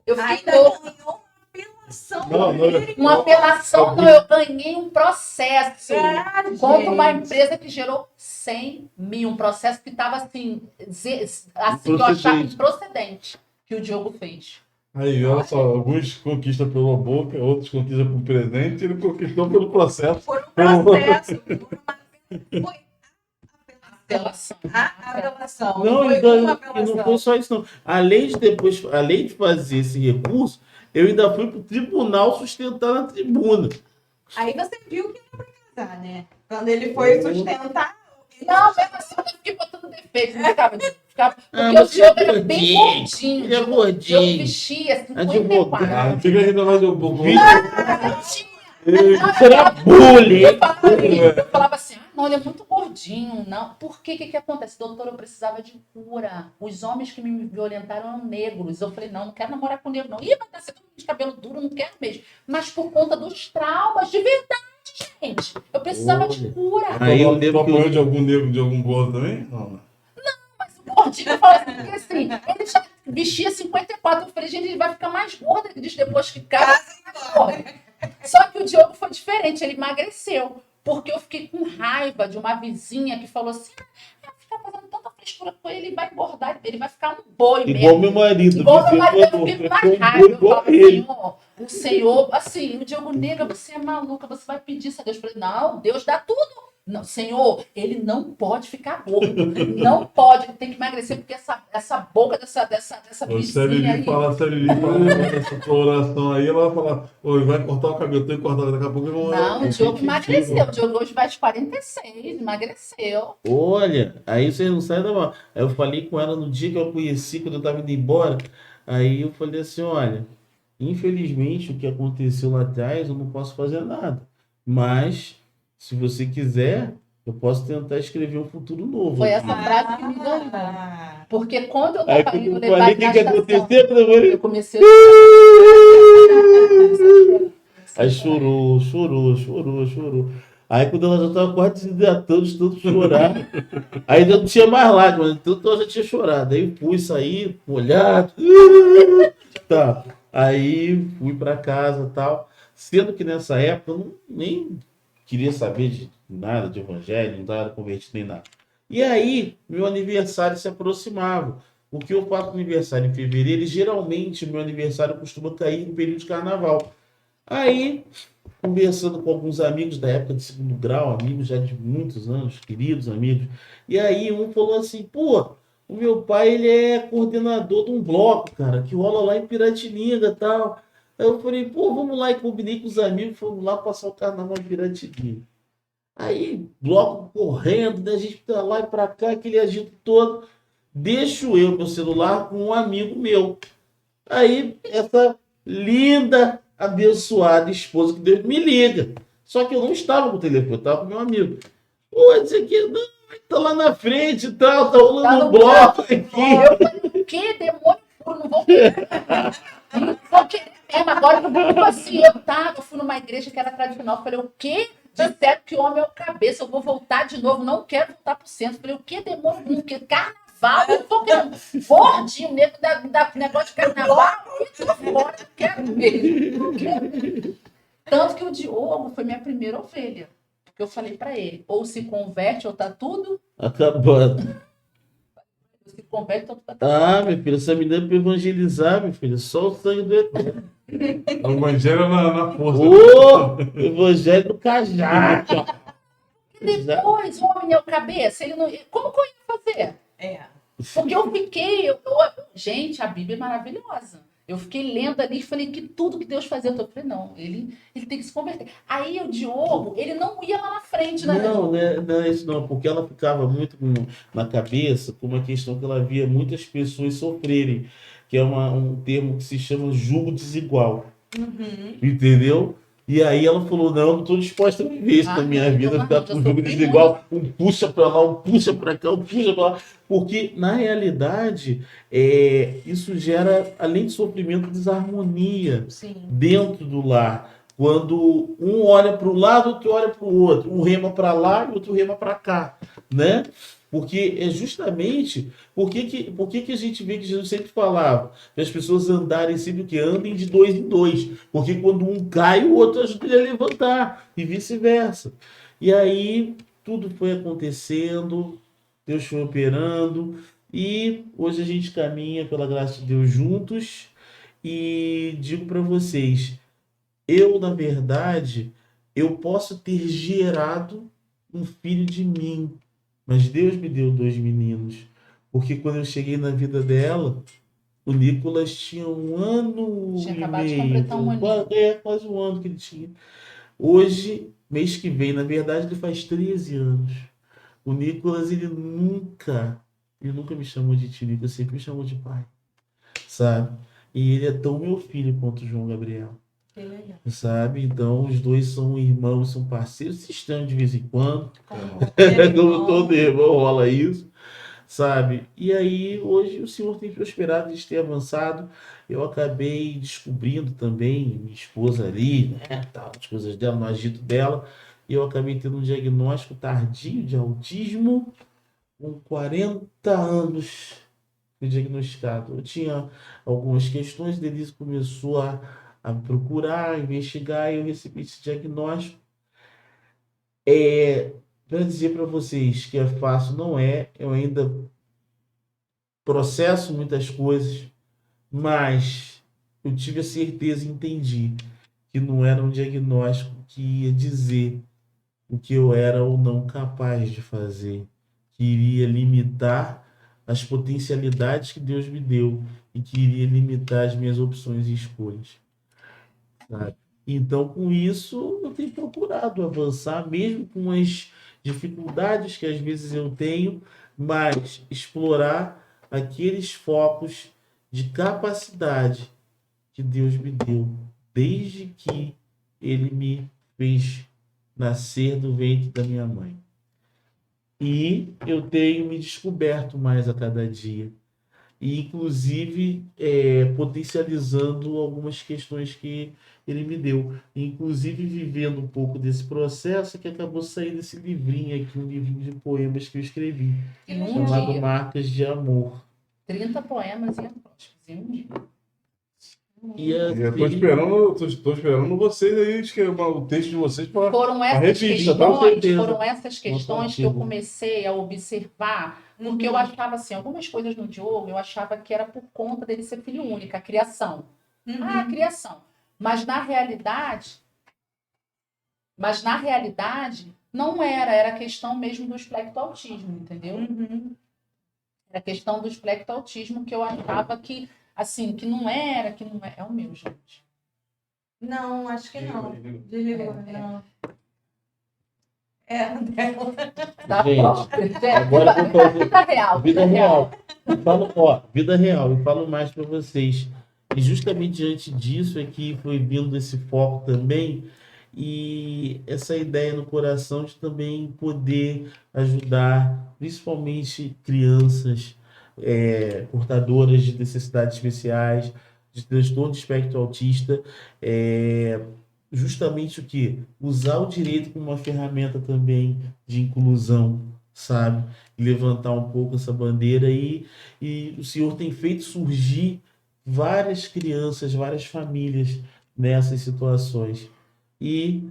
Eu fiquei Ainda louca. ganhou uma apelação. Não, Uma apelação, não, eu ganhei um processo Ah, contra uma gente. empresa que gerou 100 mil. Um processo que estava assim, que eu achava Improcedente. improcedente que o Diogo fez. Aí, olha só, alguns conquistam pela boca, outros conquistam por presente, ele conquistou pelo processo. Por um processo, por uma... Foi Apelação. a apelação. Não, Foi ainda, uma e não apelação. foi só isso, não. Além de fazer esse recurso, eu ainda fui para o tribunal sustentar na tribuna. Aí você viu que era pra casar, né? Quando ele foi sustentar. Não, mesmo assim, eu fiquei botando defeito. Não ficava, porque Ah, o mas Diogo ele é era bem gordinho, gordinho. ele é O Diogo gordinho. vestia Advogado. 54. Ah, não fica ainda mais um pouco. Será bullying? Eu falava assim, não, ele é muito gordinho, não. Por quê? O que acontece? Doutor, eu precisava de cura. Os homens que me violentaram eram negros. Eu falei, não quero namorar com negro, não. Ih, vai nascer todo mundo de cabelo duro, não quero mesmo. Mas por conta dos traumas, de verdade, gente. Eu precisava de Olha. cura. Aí eu Tu lembro que apoiou de algum negro, de algum gordo também? Não, né? O gordinho, eu falava assim, porque assim, ele já vestia 54. Eu falei, gente, ele vai ficar mais gordo. Ele diz depois que casa, mais gordo. Só que o Diogo foi diferente, ele emagreceu. Porque eu fiquei com raiva de uma vizinha que falou assim: ficar fazendo tanta frescura com ele, ele vai engordar, ele vai ficar um boi igual mesmo. meu marido. Igual meu dizia, marido, eu "Pô, fico você mais foi um raiva. boi Eu igual falo, ele." o Senhor, assim, o Diogo nega, você é maluca, você vai pedir isso a Deus. Eu falei, não, Deus dá tudo. Não, Senhor, ele não pode ficar gordo. Não pode, ele tem que emagrecer, porque essa boca dessa Se a vizinha Lili aí. falar essa tua oração aí, ela vai falar, oi, vai cortar o cabelo, tem que cortar, daqui a pouco eu vou. Não, o Diogo Repetitivo. emagreceu. O Diogo hoje vai de 46, emagreceu. Olha, aí você não sai da mão. Aí eu falei com ela no dia que eu conheci, quando eu tava indo embora. Aí eu falei assim, olha, infelizmente o que aconteceu lá atrás eu não posso fazer nada. Mas, se você quiser, eu posso tentar escrever um futuro novo. Foi aqui." essa frase que me ganhou. Ah, Porque quando eu Aí tava quando indo eu levar falei, o ele na que estação, aconteceu? Quando eu falei, eu comecei aí chorou. Aí quando ela já tava quase desidratando, de tanto chorar, aí já não tinha mais lágrimas, então ela já tinha chorado. Aí fui sair, molhado, tá. Aí fui pra casa e tal, sendo que nessa época eu nem queria saber de nada de evangelho, não estava convertido nem nada. E aí, meu aniversário se aproximava. Porque eu faço aniversário em fevereiro e geralmente meu aniversário costuma cair no período de carnaval. Aí, conversando com alguns amigos da época de segundo grau, amigos já de muitos anos, queridos amigos, e aí um falou assim, pô, o meu pai ele é coordenador de um bloco, cara, que rola lá em Piratininga e tal. Aí eu falei, pô, vamos lá, e combinei com os amigos, fomos lá passar o carnaval em Piratininga. Aí, bloco correndo, né, a gente pra lá e pra cá, aquele agito todo. Deixo eu meu celular com um amigo meu. Aí, essa linda, abençoada esposa que Deus me liga. Só que eu não estava com o telefone, eu estava com meu amigo. Pô, isso aqui não, tá lá na frente e tal, tá rolando Tá no um bloco aqui. Eu falei, o quê? Demônio puro, não vou querer. Não vou querer mesmo. Agora, tipo assim, eu fui numa igreja que era tradicional. Eu falei, o quê? Disseram que o homem é o cabeça, eu vou voltar de novo. Não quero voltar pro centro. Eu falei, o quê, demônio? Não quero. Carnaval. cavalo, eu tô querendo. Gordinho, nego da negócio de carnaval, e tô fora, não quero mesmo. Não quero. Tanto que o Diogo foi minha primeira ovelha. Porque eu falei pra ele, ou se converte ou tá tudo, Acabando. ou se converte ou tá tudo. Ah, meu filho, essa menina é para evangelizar, meu filho. Só o sangue do Eterno. O evangelho na força. Ô, evangelho do cajado. E depois, o homem é o cabeça, ele não. Como que eu ia fazer? É. Porque eu fiquei. Gente, a Bíblia é maravilhosa. Eu fiquei lendo ali e falei que tudo que Deus fazia, eu falei, não, ele tem que se converter. Aí o Diogo, ele não ia lá na frente, né? Não, né, não é isso não, porque ela ficava muito na cabeça com uma questão que ela via muitas pessoas sofrerem, que é um termo que se chama jugo desigual, Uhum. entendeu? E aí ela falou, não estou disposta a viver isso na minha vida, ficar com jugo desigual, um puxa para lá, um puxa para cá, um puxa para lá, porque na realidade isso gera, além de sofrimento, desarmonia Sim. dentro do lar. Quando um olha para o lado, outro olha para o outro. Um rema para lá e outro rema para cá, né? Porque é justamente... Por que a gente vê que Jesus sempre falava para as pessoas andarem sempre o que? Andem de dois em dois. Porque quando um cai, o outro ajuda ele a levantar. E vice-versa. E aí, tudo foi acontecendo. Deus foi operando. E hoje a gente caminha, pela graça de Deus, juntos. E digo para vocês... na verdade, eu posso ter gerado um filho de mim, mas Deus me deu 2 meninos. Porque quando eu cheguei na vida dela, o Nicolas tinha 1 ano Tinha e acabado de meio. completar 1 aninho. Quase 1 ano que ele tinha. Hoje, mês que vem, na verdade, ele faz 13 anos. O Nicolas, ele nunca me chamou de tio, ele sempre me chamou de pai, sabe? E ele é tão meu filho quanto o João Gabriel. Que legal. Sabe? Então, os dois são irmãos, são parceiros, se estão de vez em quando. É Como bom. todo irmão rola isso, sabe? E aí, hoje, o Senhor tem prosperado, a gente tem avançado. Eu acabei descobrindo também, minha esposa ali, né? Tal, as coisas dela, no agito dela. E eu acabei tendo um diagnóstico tardio de autismo com 40 anos. Fui diagnosticado. Eu tinha algumas questões, Denise começou a procurar, investigar, e eu recebi esse diagnóstico. Para dizer para vocês que é fácil, não é. Eu ainda processo muitas coisas, mas eu tive a certeza e entendi que não era um diagnóstico que ia dizer o que eu era ou não capaz de fazer, que iria limitar as potencialidades que Deus me deu e que iria limitar as minhas opções e escolhas, sabe? Então, com isso, eu tenho procurado avançar, mesmo com as dificuldades que às vezes eu tenho, mas explorar aqueles focos de capacidade que Deus me deu, desde que Ele me fez nascer do ventre da minha mãe. E eu tenho me descoberto mais a cada dia. E, inclusive, potencializando algumas questões que ele me deu. Inclusive, vivendo um pouco desse processo, que acabou saindo esse livrinho aqui, um livrinho de poemas que eu escrevi, Em um chamado dia, Marcas de Amor. 30 poemas em acrósticos, em um dia. E Eu tô assim, esperando vocês aí, o texto de vocês para Foram essas revista, tá? questões que eu comecei a observar, porque eu achava assim, algumas coisas no Diogo, eu achava que era por conta dele ser filho único, a criação. A criação. Mas na realidade, não era questão mesmo do espectro autismo, entendeu? Era questão do espectro autismo que eu achava que, assim, que não é o meu, gente. Não, acho que não. Desligou, não. É, dela. Da Gente, própria. agora eu vou fazer Vida real. vida real. Eu falo, vida real, eu falo mais para vocês. E justamente diante disso é que foi vindo esse foco também, e essa ideia no coração de também poder ajudar, principalmente crianças portadoras de necessidades especiais, de transtorno de espectro autista, justamente o que? Usar o direito como uma ferramenta também de inclusão, sabe? Levantar um pouco essa bandeira e o Senhor tem feito surgir várias crianças, várias famílias nessas situações. E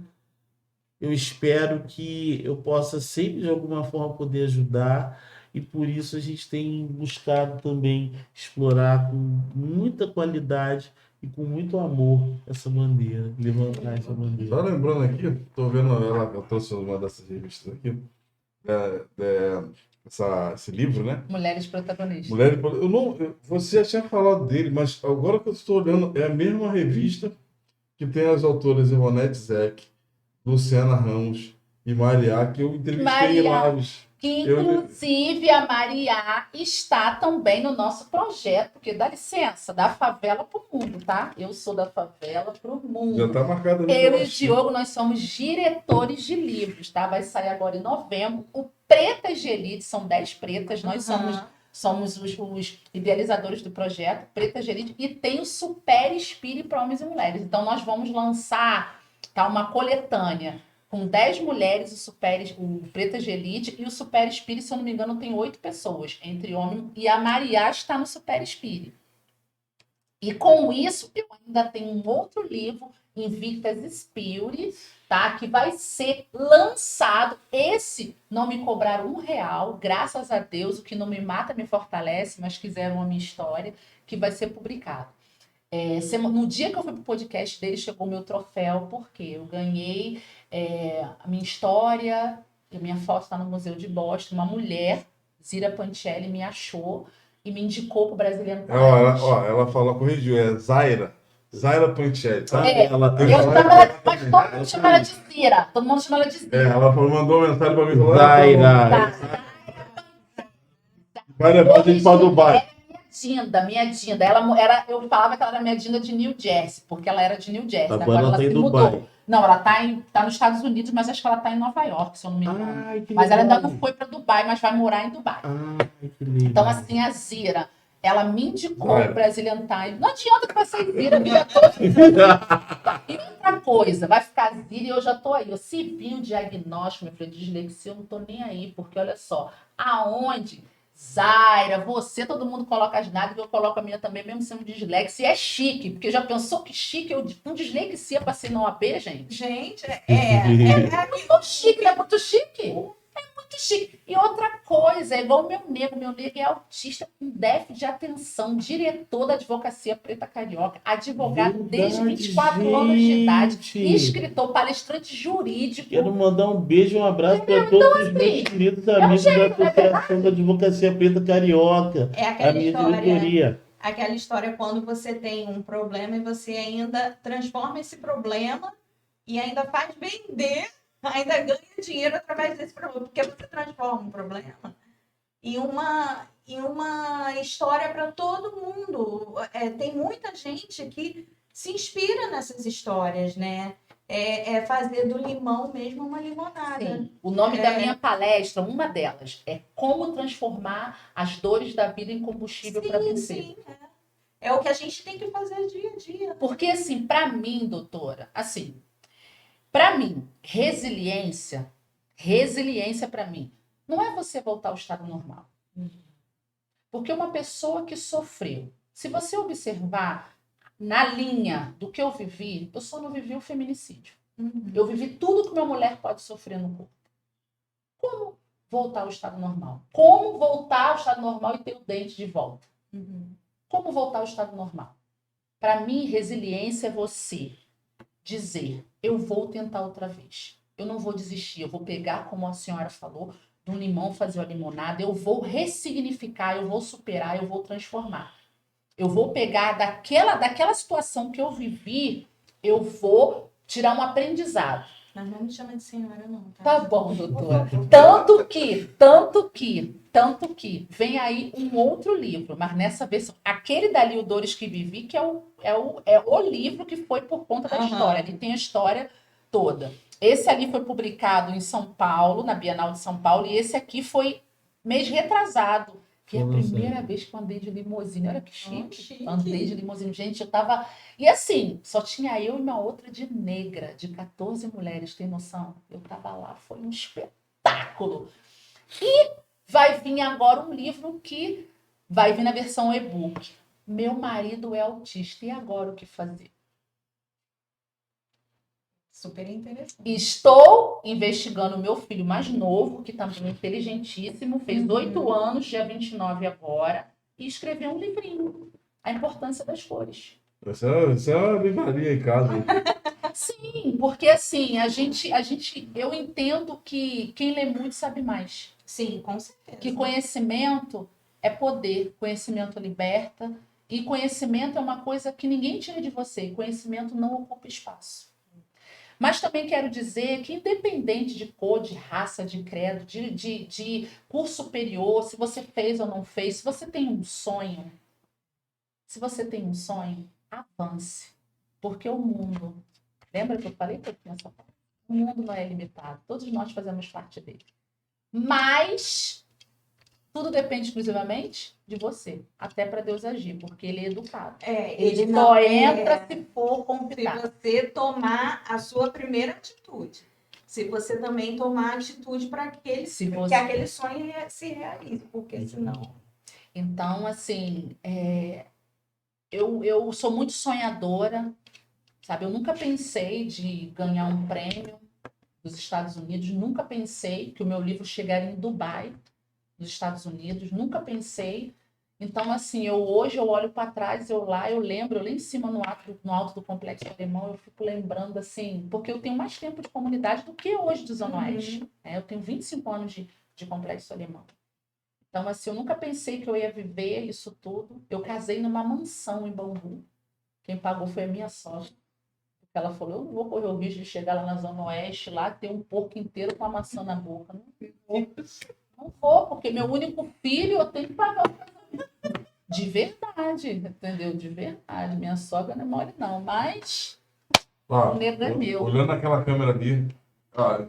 eu espero que eu possa sempre de alguma forma poder ajudar, e por isso a gente tem buscado também explorar com muita qualidade e com muito amor essa bandeira, levantar essa Só bandeira. lembrando aqui, tô vendo ela, eu trouxe uma dessas revistas aqui, esse livro, né? Mulheres protagonistas. Mulher, eu não, você já tinha falado dele, mas agora que eu estou olhando, é a mesma revista que tem as autoras Ivonete Zeck, Luciana Ramos e Maria, que eu entrevistei em Maria, lives. que Eu- inclusive a Maria está também no nosso projeto, porque dá licença, da favela para o mundo, tá? Eu sou da favela para o Já mundo. está marcado ali. Eu e o Diogo, nós somos diretores de livros, tá? Vai sair agora em novembro. O Pretas de Elite, são 10 pretas, nós somos os idealizadores do projeto, Pretas de Elite, e tem o Super Espírito para homens e mulheres. Então, nós vamos lançar, tá, uma coletânea com 10 mulheres, o Pretas de Elite, e o Super Espírito, se eu não me engano, tem 8 pessoas, entre homens, e a Maria está no Super Espírito. E com isso, eu ainda tenho um outro livro, Invictas Spirit, tá? Que vai ser lançado. Esse não me cobraram R$1, graças a Deus. O que não me mata me fortalece, mas quiseram a minha história, que vai ser publicado. No dia que eu fui pro podcast dele, chegou o meu troféu, porque eu ganhei a minha história, e a minha foto está no Museu de Boston. Uma mulher, Zira Pancelli, me achou e me indicou pro Brasiliano Times. Ela falou, corrigiu, é Zaira Pancelli, tá? Ela, Mas todo mundo chama ela de Zira. Todo mundo chama ela de Zira. Ela mandou mensagem para mim, falou, Zaira. vai levar a gente para Dubai. Minha Dinda. Eu falava que ela era minha Dinda de New Jersey, porque ela era de New Jersey. Agora ela tá se em mudou. Dubai. Não, ela tá nos Estados Unidos, mas acho que ela tá em Nova York, se eu não me engano. Ai, que Mas ela ainda legal. não foi para Dubai, mas vai morar em Dubai. Ai, que legal. Então, assim, a Zira, ela me indicou Zaira. o Brazilian Times. Não adianta que vai sair Zira, Zira. E outra coisa, vai ficar Zira e eu já tô aí. Eu se vi um diagnóstico, meu filho, de dislexia, eu não tô nem aí, porque olha só, aonde Zaira, você, todo mundo coloca as nádegas, eu coloco a minha também, mesmo sendo dislexia, e é chique, porque já pensou que chique eu com dislexia passei na OAB, gente? Gente, É muito chique, não é muito chique? Muito chique. E outra coisa, é igual o meu nego é autista com déficit de atenção, diretor da Advocacia Preta Carioca, advogado desde Verdade, 24 anos de idade, gente. escritor, palestrante jurídico. Quero mandar um beijo e um abraço para todos os meus queridos amigos da Associação da Advocacia Preta Carioca, é a aquela minha história. diretoria. Aquela história quando você tem um problema e você ainda transforma esse problema e ainda faz vender, ainda ganha dinheiro através desse problema, porque você transforma um problema em uma história para todo mundo. Tem muita gente que se inspira nessas histórias, né? Fazer do limão mesmo uma limonada. Sim. O nome da minha palestra, uma delas, é Como Transformar as Dores da Vida em Combustível para Vencer. Sim, é o que a gente tem que fazer dia a dia. Porque, assim, para mim, doutora, assim, para mim, resiliência para mim, não é você voltar ao estado normal. Porque uma pessoa que sofreu, se você observar na linha do que eu vivi, eu só não vivi o feminicídio. Eu vivi tudo que uma mulher pode sofrer no corpo. Como voltar ao estado normal? Como voltar ao estado normal e ter o dente de volta? Como voltar ao estado normal? Para mim, resiliência é você dizer, eu vou tentar outra vez. Eu não vou desistir, eu vou pegar, como a senhora falou, do limão fazer a limonada, eu vou ressignificar, eu vou superar, eu vou transformar. Eu vou pegar daquela situação que eu vivi, eu vou tirar um aprendizado. Mas não me chama de senhora, não. Tá bom, doutora. Por favor. Tanto que vem aí um outro livro, mas nessa versão, aquele da Lil Dores que vivi, que é o livro que foi por conta da história. Ele tem a história toda. Esse ali foi publicado em São Paulo, na Bienal de São Paulo, e esse aqui foi mês retrasado. Que é a primeira vez que eu andei de limusine. Olha que chique. Andei de limusine. Gente, eu tava... E assim, só tinha eu e uma outra de negra, de 14 mulheres, tem noção? Eu tava lá, foi um espetáculo. E vai vir agora um livro que vai vir na versão e-book. Meu marido é autista, e agora o que fazer? Super interessante. Estou investigando o meu filho mais novo, que também é inteligentíssimo, fez 8 anos, dia 29 agora, e escreveu um livrinho, A Importância das Cores. Isso é uma livraria em casa. Hein? Sim, porque assim, eu entendo que quem lê muito sabe mais. Sim, com certeza. Que conhecimento é poder, conhecimento liberta, e conhecimento é uma coisa que ninguém tira de você, e conhecimento não ocupa espaço. Mas também quero dizer que, independente de cor, de raça, de credo, de curso superior, se você fez ou não fez, se você tem um sonho, avance. Porque o mundo, lembra que eu falei que eu tinha essa parte? O mundo não é limitado, todos nós fazemos parte dele. Mas tudo depende exclusivamente de você, até para Deus agir, porque ele é educado. Ele não só entra se for convidado. Se você tomar a sua primeira atitude. Se você também tomar atitude para que aquele sonho se realize, porque senão... Então, assim, eu sou muito sonhadora, sabe? Eu nunca pensei de ganhar um prêmio dos Estados Unidos, nunca pensei que o meu livro chegaria em Dubai, nos Estados Unidos, nunca pensei. Então, assim, hoje eu olho para trás, eu lembro, eu lá em cima no alto do Complexo Alemão, eu fico lembrando, assim, porque eu tenho mais tempo de comunidade do que hoje de Zona Oeste. Né? Eu tenho 25 anos de Complexo Alemão. Então, assim, eu nunca pensei que eu ia viver isso tudo. Eu casei numa mansão em Bangu. Quem pagou foi a minha sogra. Ela falou, eu não vou correr o risco de chegar lá na Zona Oeste, lá ter um porco inteiro com a maçã na boca. Não vou, porque meu único filho eu tenho que pagar o casamento. De verdade, entendeu? De verdade. Minha sogra não é mole, não. Mas o nego é meu. Olhando aquela câmera ali,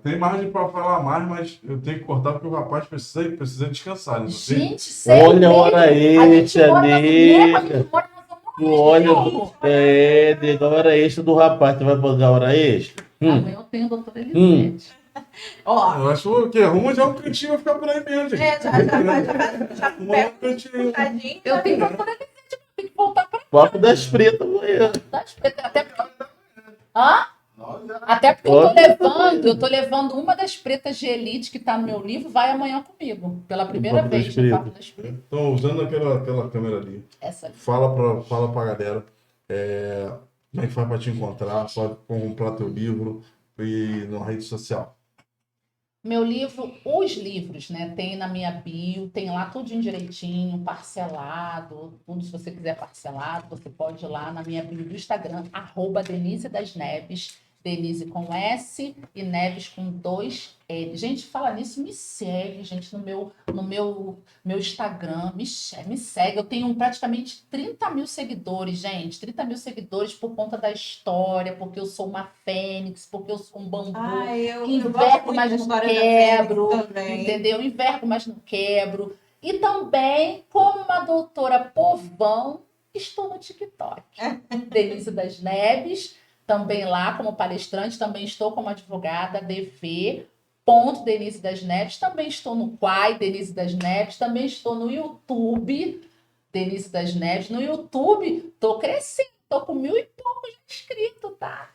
tem margem para falar mais, mas eu tenho que cortar porque o rapaz precisa descansar. Né? Gente, sério. Olha a hora extra, nega. Olha, nega, a hora extra do rapaz. Você vai pagar a hora extra? Amanhã eu tenho o doutor Elisete. Ó, Eu acho que arruma já um cantinho, vai ficar por aí mesmo, gente. já Arruma pega um cantinho. tadinho. Eu tenho doutor Elisete, eu tenho que voltar para Papo das pretas amanhã. das pretas. Até porque eu tô levando uma das pretas de elite que tá no meu livro, vai amanhã comigo, pela primeira Papo das vez no Papo das Pretas. Então, usando aquela câmera ali, Essa ali. fala pra galera como é que faz pra te encontrar, pode comprar teu livro e na rede social. Meu livro, os livros, né? Tem na minha bio, tem lá tudinho direitinho, parcelado, tudo. Se você quiser parcelado, você pode ir lá na minha bio do Instagram, @Denise das Neves, Denise com S e Neves com 2 L. Gente, fala nisso, me segue, gente, no meu Instagram, me segue. Eu tenho praticamente 30 mil seguidores, gente, 30 mil seguidores por conta da história, porque eu sou uma fênix, porque eu sou um bambu. Eu Envergo, mas não quebro, também. entendeu? Envergo, mas não quebro. E também, como uma doutora povão, estou no TikTok. Denise das Neves, também lá como palestrante, também estou como advogada, Denise das Neves, também estou no Quai, Denise das Neves, também estou no YouTube, Denise das Neves. No YouTube, estou crescendo, estou com 1.000 e poucos inscritos, tá?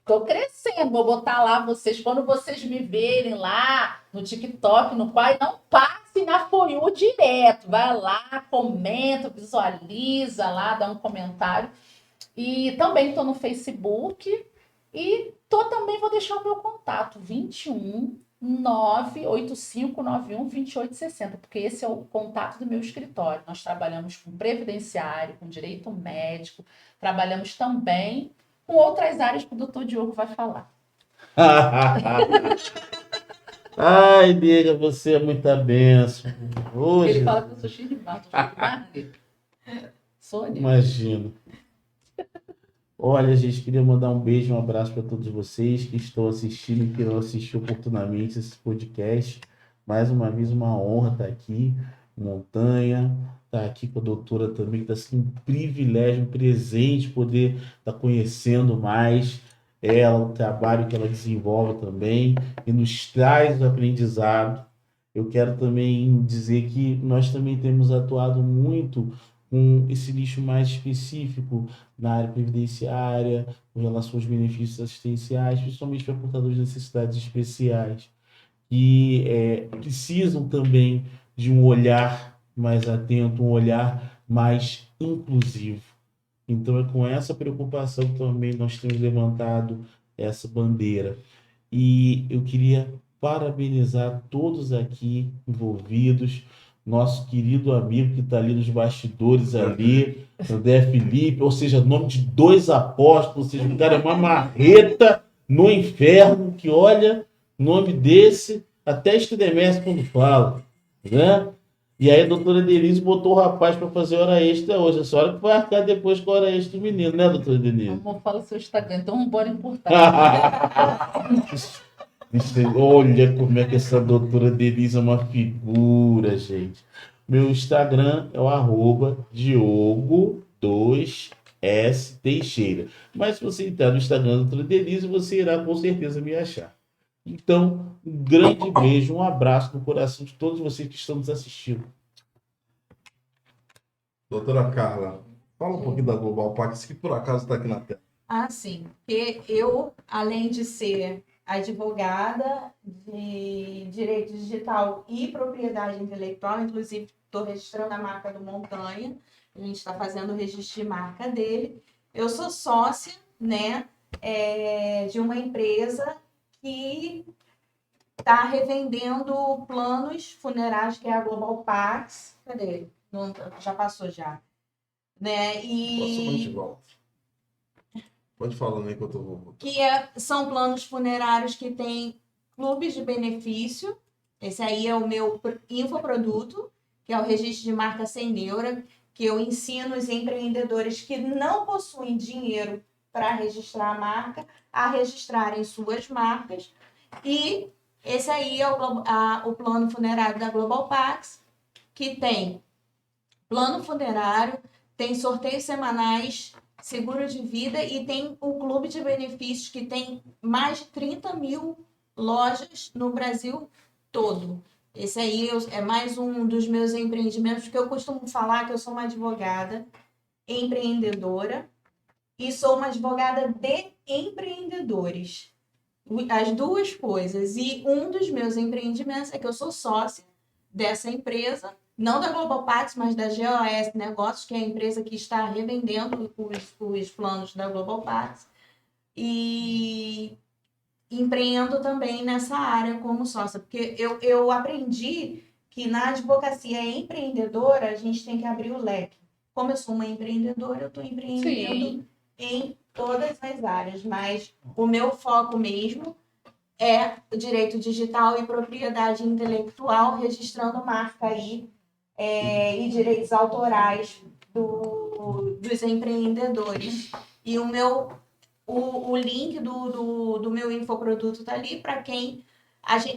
Tô crescendo, vou botar lá vocês, quando vocês me verem lá no TikTok, no Quai, não passe na For You direto, vai lá, comenta, visualiza lá, dá um comentário. E também tô no Facebook e também vou deixar o meu contato, 21 98591 2860, porque esse é o contato do meu escritório. Nós trabalhamos com previdenciário, com direito médico, trabalhamos também com outras áreas que o doutor Diogo vai falar. Ai, nega, você é muita benção. Hoje, Ele fala que eu sou cheio de barro, Sônia. imagino. Olha, gente, queria mandar um beijo, um abraço para todos vocês que estão assistindo e que não assistiram oportunamente esse podcast. Mais uma vez, uma honra estar aqui, Montanha, estar aqui com a doutora também, que está sendo um privilégio, um presente poder estar conhecendo mais. ela, o trabalho que ela desenvolve também e nos traz aprendizado. Eu quero também dizer que nós também temos atuado muito com esse nicho mais específico na área previdenciária, com relação aos benefícios assistenciais, principalmente para portadores de necessidades especiais, que precisam também de um olhar mais atento, um olhar mais inclusivo. Então, é com essa preocupação que também nós temos levantado essa bandeira. E eu queria parabenizar todos aqui envolvidos, nosso querido amigo que está ali nos bastidores ali, André Felipe, ou seja, nome de 2 apóstolos, ou seja, o cara é uma marreta no inferno, que olha, nome desse, até estremece quando fala, né? E aí a doutora Denise botou o rapaz para fazer hora extra hoje. A senhora que vai arcar depois com a hora extra do menino, né, doutora Denise? Amor, fala o seu Instagram, então bora importar. Olha como é que essa doutora Denise é uma figura, gente. Meu Instagram é o @Diogo2S Teixeira. Mas se você entrar no Instagram da doutora Denise, você irá com certeza me achar. Então, um grande beijo, um abraço no coração de todos vocês que estão nos assistindo. Doutora Carla, fala um pouquinho da Global Pax, que por acaso está aqui na tela. Ah, sim. Porque eu, além de ser advogada de direito digital e propriedade intelectual, inclusive estou registrando a marca do Montanha, a gente está fazendo o registro de marca dele. Eu sou sócia, né, de uma empresa que está revendendo planos funerários, que é a Global Pax. Cadê? Não, já passou já. Né? Posso a gente E volta. Pode falar, né, enquanto eu vou. que são planos funerários que têm clubes de benefício. Esse aí é o meu infoproduto, que é o registro de marca sem neura, que eu ensino os empreendedores que não possuem dinheiro para registrar a marca a registrarem suas marcas. E esse aí é o plano funerário da Global Pax, que tem plano funerário, tem sorteios semanais, seguro de vida e tem o clube de benefícios que tem mais de 30 mil lojas no Brasil todo. Esse aí é mais um dos meus empreendimentos, porque eu costumo falar que eu sou uma advogada empreendedora e sou uma advogada de empreendedores. As duas coisas. E um dos meus empreendimentos é que eu sou sócia dessa empresa, não da Global Pax, mas da GOS Negócios, que é a empresa que está revendendo os planos da Global Pax. E empreendo também nessa área como sócia, porque eu aprendi que na advocacia empreendedora a gente tem que abrir o leque. Como eu sou uma empreendedora, eu estou empreendendo em todas as áreas, mas o meu foco mesmo é o direito digital e propriedade intelectual, registrando marca aí e direitos autorais dos empreendedores. E o link do meu infoproduto está ali para quem...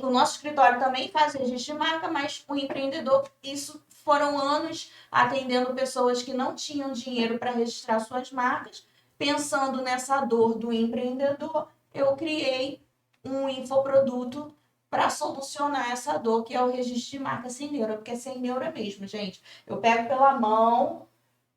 o nosso escritório também faz registro de marca, mas o empreendedor, isso foram anos atendendo pessoas que não tinham dinheiro para registrar suas marcas. Pensando nessa dor do empreendedor, eu criei um infoproduto para solucionar essa dor, que é o registro de marca sem neura, porque é sem neura mesmo, gente. Eu pego pela mão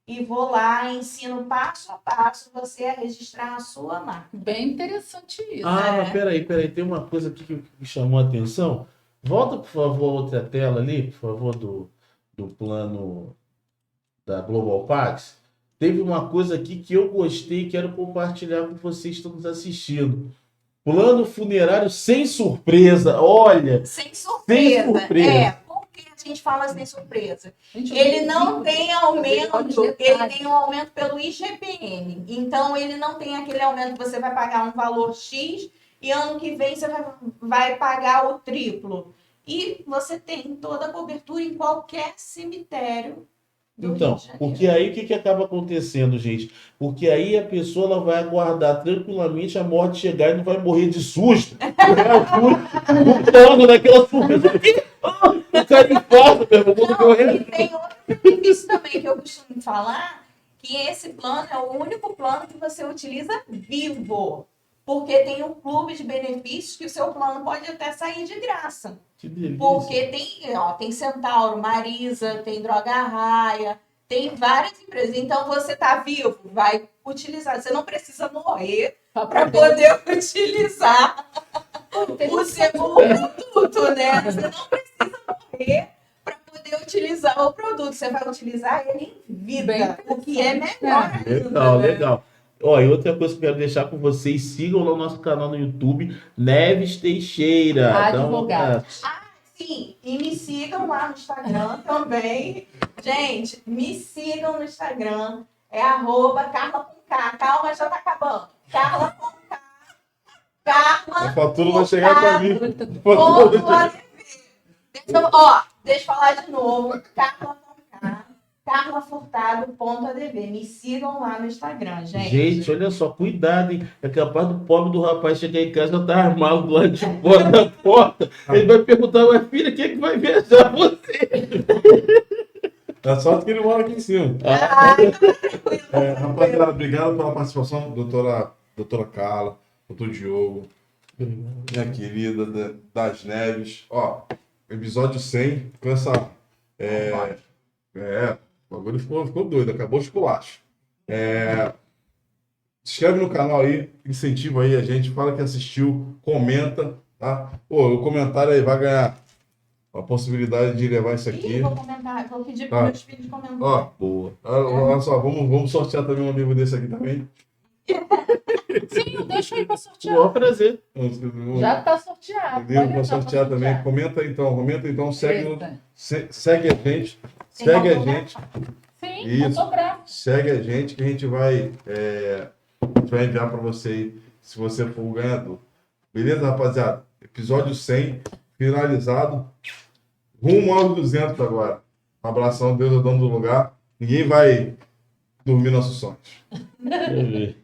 e vou lá, ensino passo a passo você a registrar a sua marca. Bem interessante isso. Mas peraí, tem uma coisa aqui que me chamou a atenção. Volta, por favor, a outra tela ali, por favor, do plano da Global Pax. Teve uma coisa aqui que eu gostei e quero compartilhar com vocês que estão nos assistindo. Plano funerário sem surpresa, olha! Sem surpresa. Por que a gente fala sem surpresa? Gente, Ele não tem aumento, ele tem um aumento pelo IGPM. Então, ele não tem aquele aumento que você vai pagar um valor X e ano que vem você vai pagar o triplo. E você tem toda a cobertura em qualquer cemitério. Então, porque aí o que acaba acontecendo, gente? Porque aí a pessoa ela vai aguardar tranquilamente a morte chegar e não vai morrer de susto. Lutando naquela surpresa. O cara infarta, meu irmão. E tem outro benefício também que eu costumo falar, que esse plano é o único plano que você utiliza vivo. porque tem um clube de benefícios que o seu plano pode até sair de graça. Que delícia. Porque tem Centauro, Marisa, tem Droga Raia, tem várias empresas. Então, você tá vivo, vai utilizar. Você não precisa morrer para poder utilizar o seu produto, né? Você não precisa morrer para poder utilizar o produto. Você vai utilizar ele em vida, o que é melhor ainda. Legal, né? legal. Ó, e outra coisa que eu quero deixar com vocês, sigam lá o nosso canal no YouTube, Neves Teixeira. Advogado. Sim, e me sigam lá no Instagram também. Gente, me sigam no Instagram. É @Carla com K. Calma, já tá acabando. Carla com K. Carla. A fatura vai chegar pra mim. Ponto ADV. Deixa eu falar de novo. Carla com K. carlafurtado.adv. Me sigam lá no Instagram, gente. Gente, olha só, cuidado, hein? É capaz do pobre do rapaz chegar em casa e já tá armado do lado de fora da porta. Ele vai perguntar, minha filha, quem é que vai viajar você? É sorte que ele mora aqui em cima. Ai, tranquilo. Rapaziada, obrigado pela participação, doutora Carla, doutor Diogo, minha querida das Neves. Ó, episódio 100, com essa... O bagulho ficou doido, acabou o esculacho. Se inscreve no canal aí, incentiva aí a gente, fala que assistiu, comenta, tá? Pô, o comentário aí vai ganhar a possibilidade de levar isso aqui. Vou comentar, vou pedir Tá. para meus filhos comentar. Ó, Boa. olha só, vamos sortear também um livro desse aqui também. Sim, deixa aí pra sortear. Maior prazer. Já tá sorteado. Livro Pode para deixar sortear pra também. Comenta então, segue Eita. a gente. Tem Segue a autógrafo? gente. Sim, Isso. fotográfico. Segue a gente que a gente vai enviar para você aí, se você for o ganhador. Beleza, rapaziada? Episódio 100, finalizado. Rumo aos 200 agora. Um abração, Deus é o dono do lugar. Ninguém vai dormir nossos sonhos. Deixa eu ver.